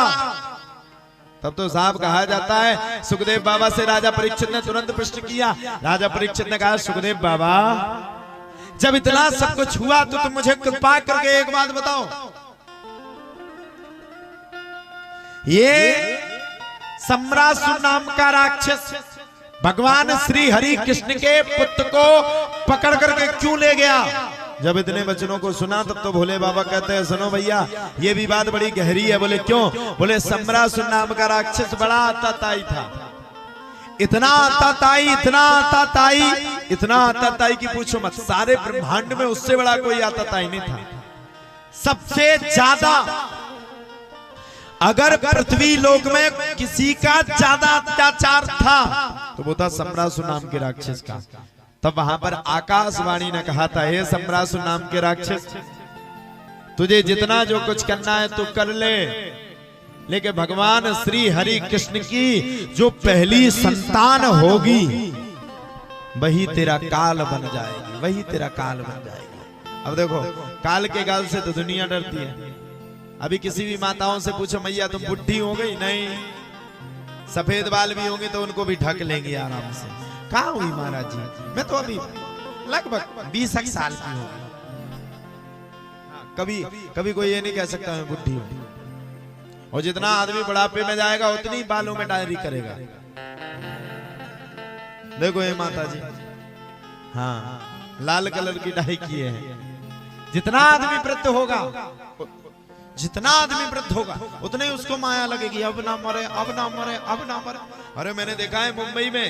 तब तो साहब कहा जाता है सुखदेव बाबा से राजा परीक्षित ने तुरंत प्रश्न किया। राजा परीक्षित ने कहा सुखदेव बाबा जब इतना सब कुछ हुआ तो तुम मुझे कृपा करके एक बात बताओ, ये सम्रासु नाम का राक्षस भगवान श्री हरि कृष्ण के पुत्र को पकड़ करके क्यों ले गया? जब इतने वचनों को सुना तब तो भोले बाबा कहते हैं सुनो भैया ये भी बात बड़ी गहरी है। बोले क्यों? बोले सम्रासु नाम का राक्षस बड़ा आताताई था, इतना आताताई, इतना आताताई, इतना आताताई की पूछो मत। सारे ब्रह्मांड में उससे बड़ा कोई आताताई नहीं था। सबसे ज्यादा अगर पृथ्वी लोक में किसी का ज्यादा अत्याचार था तो वो था सम्रासु नाम के राक्षस का। तब वहां पर आकाशवाणी ने कहा था हे सम्रासु नाम के राक्षस तुझे जितना जो कुछ करना है तू कर ले, लेकिन भगवान श्री हरि कृष्ण की जो पहली संतान होगी वही तेरा काल बन जाएगी, वही तेरा काल बन जाएगी। अब देखो काल के गाल से तो दुनिया डरती है। अभी किसी भी माताओं से पूछो मैया तुम बुढ़ी हो गई? नहीं, सफेद बाल भी होंगे तो उनको भी ढक लेंगे आराम से। कहाँ हुई महाराज जी? मैं तो अभी लगभग 20 साल की हूँ। कभी कभी कोई ये नहीं कह सकता मैं बुढ़ी हूँ। और जितना आदमी बुढ़ापे में जाएगा उतनी बालों में डायरी करेगा। देखो ये माता जी, हाँ लाल कलर की डाई किए हैं। जितना आदमी वृद्ध होगा, जितना आदमी वृद्ध होगा उतने ही उसको माया लगेगी, अब ना मरे, अब ना मरे, अब ना मरे। अरे मैंने देखा है मुंबई में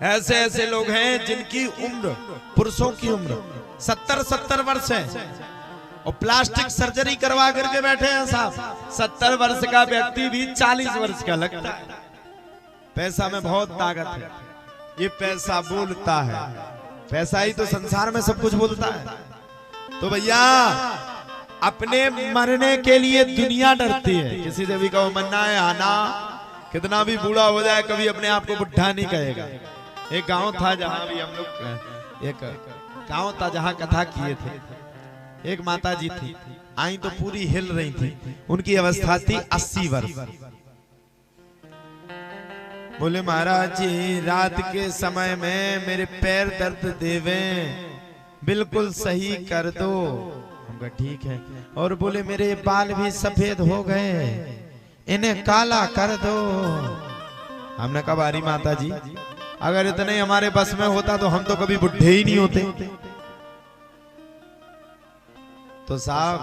ऐसे ऐसे लोग हैं जिनकी उम्र, पुरुषों की उम्र 70-70 वर्ष है और प्लास्टिक सर्जरी करवा करके बैठे हैं साहब। 70 वर्ष का व्यक्ति भी 40 वर्ष का लगता है। पैसा में बहुत ताकत है, ये पैसा बोलता है, पैसा ही तो संसार में सब कुछ बोलता है। तो भैया अपने मरने के लिए दुनिया डरती है। किसी से भी कहो मरना है आना, कितना भी बूढ़ा हो जाए कभी अपने आप को बुढ़ा नहीं कहेगा। एक गांव था जहां भी हम लोग, एक गांव था जहां कथा किए थे। एक माता जी थी, आई तो पूरी हिल रही थी, उनकी अवस्था थी 80 वर्ष। बोले महाराज जी रात के समय में मेरे पैर दर्द देवे, बिल्कुल सही कर दो। हम कहा ठीक है। और बोले मेरे बाल भी सफेद हो गए, इन्हें काला कर दो। हमने कहा बारी माता जी अगर इतने हमारे बस में होता तो हम तो कभी बुढ़े ही नहीं होते। तो साहब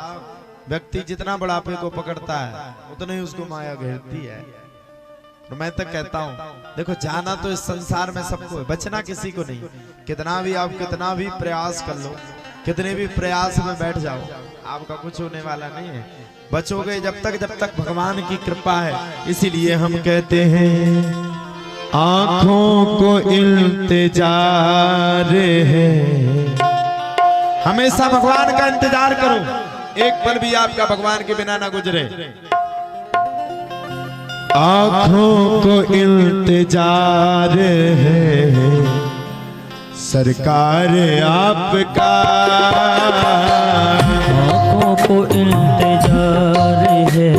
व्यक्ति जितना बुढ़ापे को पकड़ता है उतना ही उसको माया घेरती है। तो मैं तो कहता हूँ देखो जाना तो इस संसार में सबको है, बचना किसी को नहीं। कितना भी आप कितना भी प्रयास कर लो, कितने भी प्रयास में बैठ जाओ, आपका कुछ होने वाला नहीं है। बचोगे जब तक भगवान की कृपा है। इसीलिए हम कहते हैं आंखों को इंतजार है, हमेशा भगवान का इंतजार करो, एक पल भी आपका भगवान के बिना ना गुजरे। आंखों को इंतजार है सरकार आपका, आँखों को इंतजार है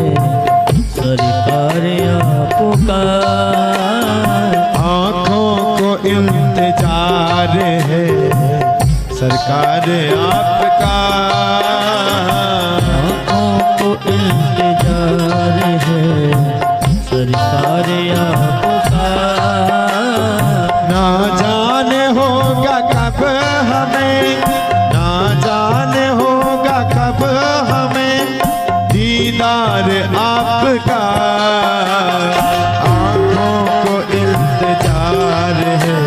सरकार आपका, आंखों को इंतजार है सरकार आपका, आँखों को इंतजार है सरकार आपका। ना जाने होगा कब हमें, ना जाने होगा कब हमें दीदार आपका। आंखों को इंतजार है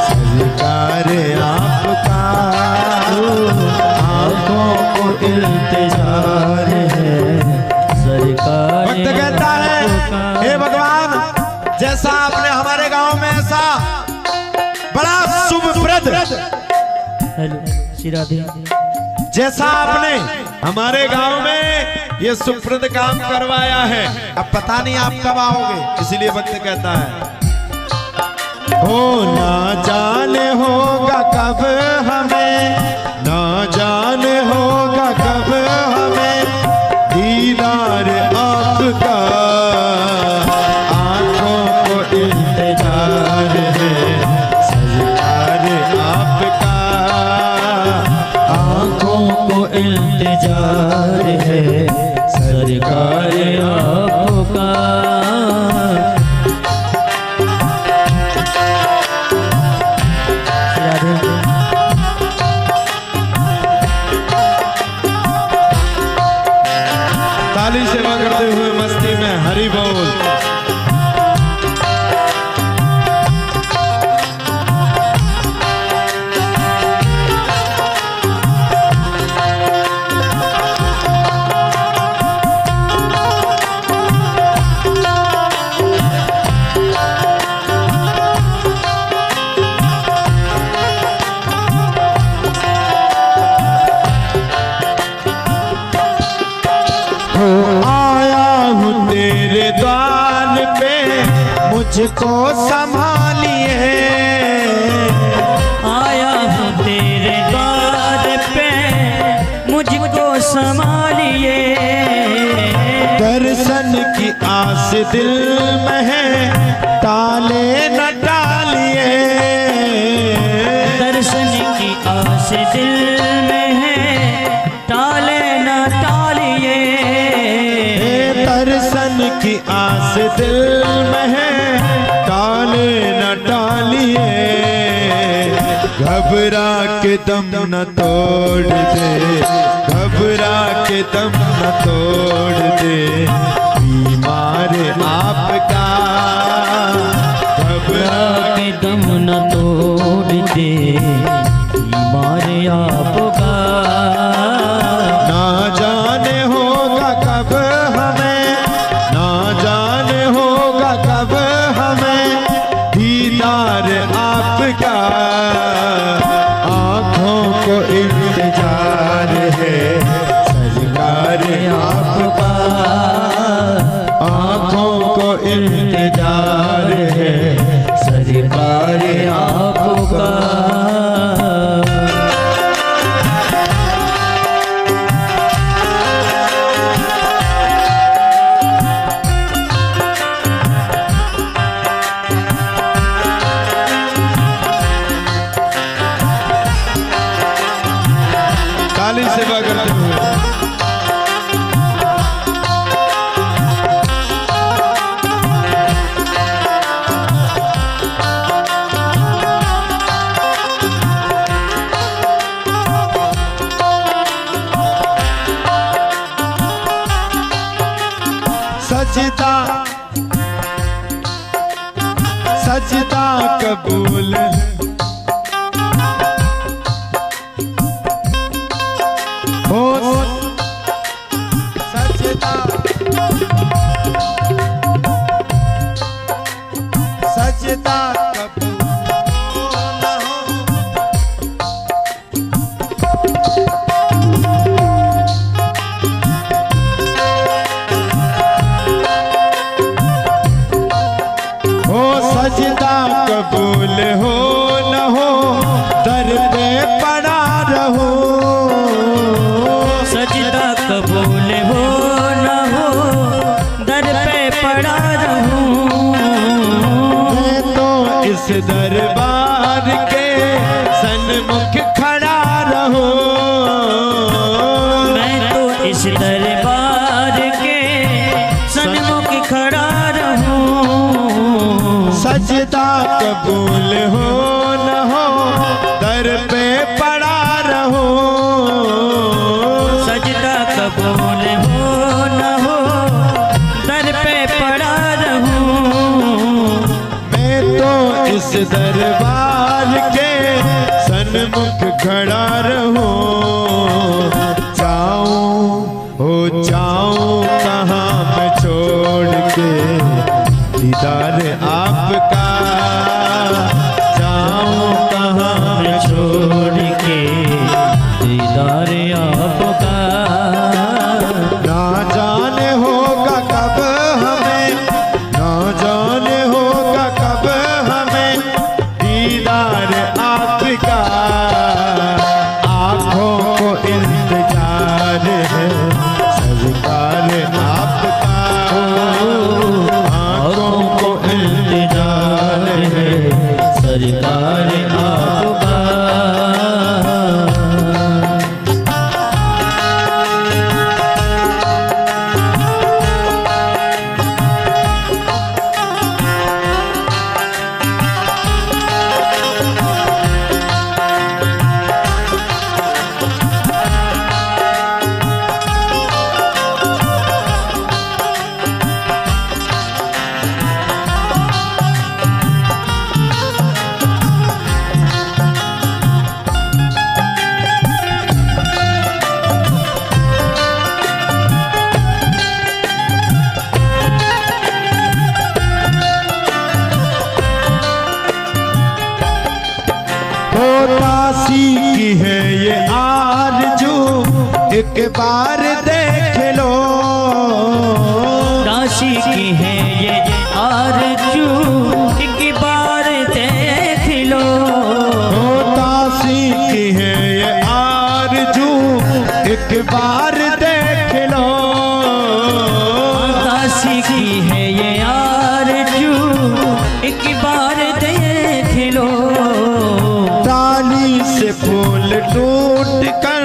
सरकार आपका, आँखों को इंतजार है सरकार भक्त कहता है हे भगवान जैसा आपने हमारे गांव में ऐसा बड़ा शुभप्रद, हेलो श्री राधे, जैसा आपने हमारे गांव में ये सुप्रद काम करवाया है, अब पता नहीं आप कब आओगे। इसलिए भक्त कहता है हो ना जाने होगा कब हमें, ना जाने होगा कब हमें दीदार आपका। आंखों को इंतजार है सरकार आपका, आँखों को इंतजार है सरकार आपका। ताली सेवा करते हुए मस्ती में हरि बोल। मुझको संभालिए, आया हूँ तेरे द्वार पे मुझको संभालिए, दर्शन की आस दिल में है टाले न टालिए, दर्शन की आस दिल में है टाले न टालिए, दर्शन की आस दिल में है टाले न टालिए। घबरा के दम न तोड़ दे, घबरा के दम न तोड़ दे बीमार आपका, घबरा के दम न तोड़ दे बीमार आपका। ना जाने होगा कब हमें, ना जाने होगा कब हमें दीदार आपका, आँखों को इंतजार है सरकार आपका, आँखों को इंतजार है सरकार आपका। काली सेवा करते हुए सजदा सजदा कबूल हो, सजदा सजदा कबूल न हो, सजदा कबूल हो न हो दर पे पड़ा रहो, सजदा कबूल हो न हो दर पे पड़ा रहूं। मैं तो इस दरबार के सन्मुख खड़ा रहो, मैं तो इस दरबार के सन्मुख खड़ा रहूं। सजदा कबूल हो न हो दर पे पड़ा रहो, सजदा कबूल हो न हो दर पे पड़ा रहूं। मैं तो इस दरबार के सन्मुख खड़ा रहूं। जाऊं हो जाऊं कहाँ मैं छोड़ के दीदार आपका, जाऊं कहाँ मैं छोड़ के दीदार आपका। ना जाने होगा कब हमें, ना जाने होगा कब हमें दीदार आपका, आँखों को इंतजार है सरकार आपका, आँखों को इंतजार है सरकार आपका। दासी की है ये आरज़ू एक बार देख लो, दासी की है ये आरज़ू एक बार देख लो। दासी की है ये आरज़ू एक बार देख लो, दासी की है ये आरज़ू एक बार देख लो। डाली से फूल टूट कर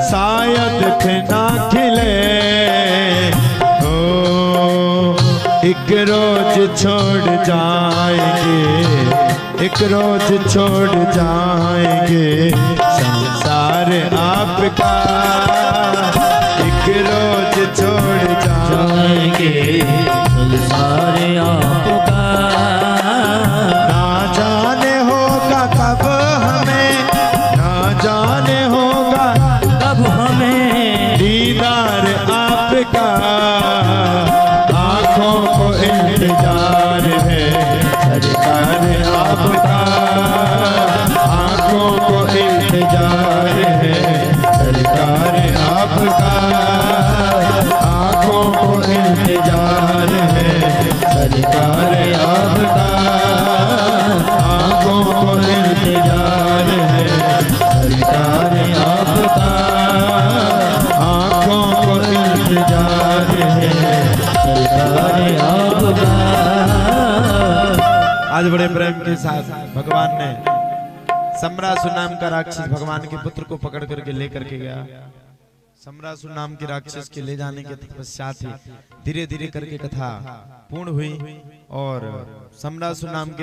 शायद फिर ना खिले, हो एक रोज छोड़ जाएंगे, एक रोज छोड़ जाएंगे संसार आपका, एक आँखों को इंतजार है सरकार आपका। आज बड़े प्रेम के साथ भगवान ने सम्रासुर नाम का राक्षस भगवान के पुत्र को पकड़ करके लेकर के गया। सम्रासुर नाम के राक्षस के ले जाने के पश्चात ही धीरे धीरे करके कथा पूर्ण हुई और सम्रासुर नाम के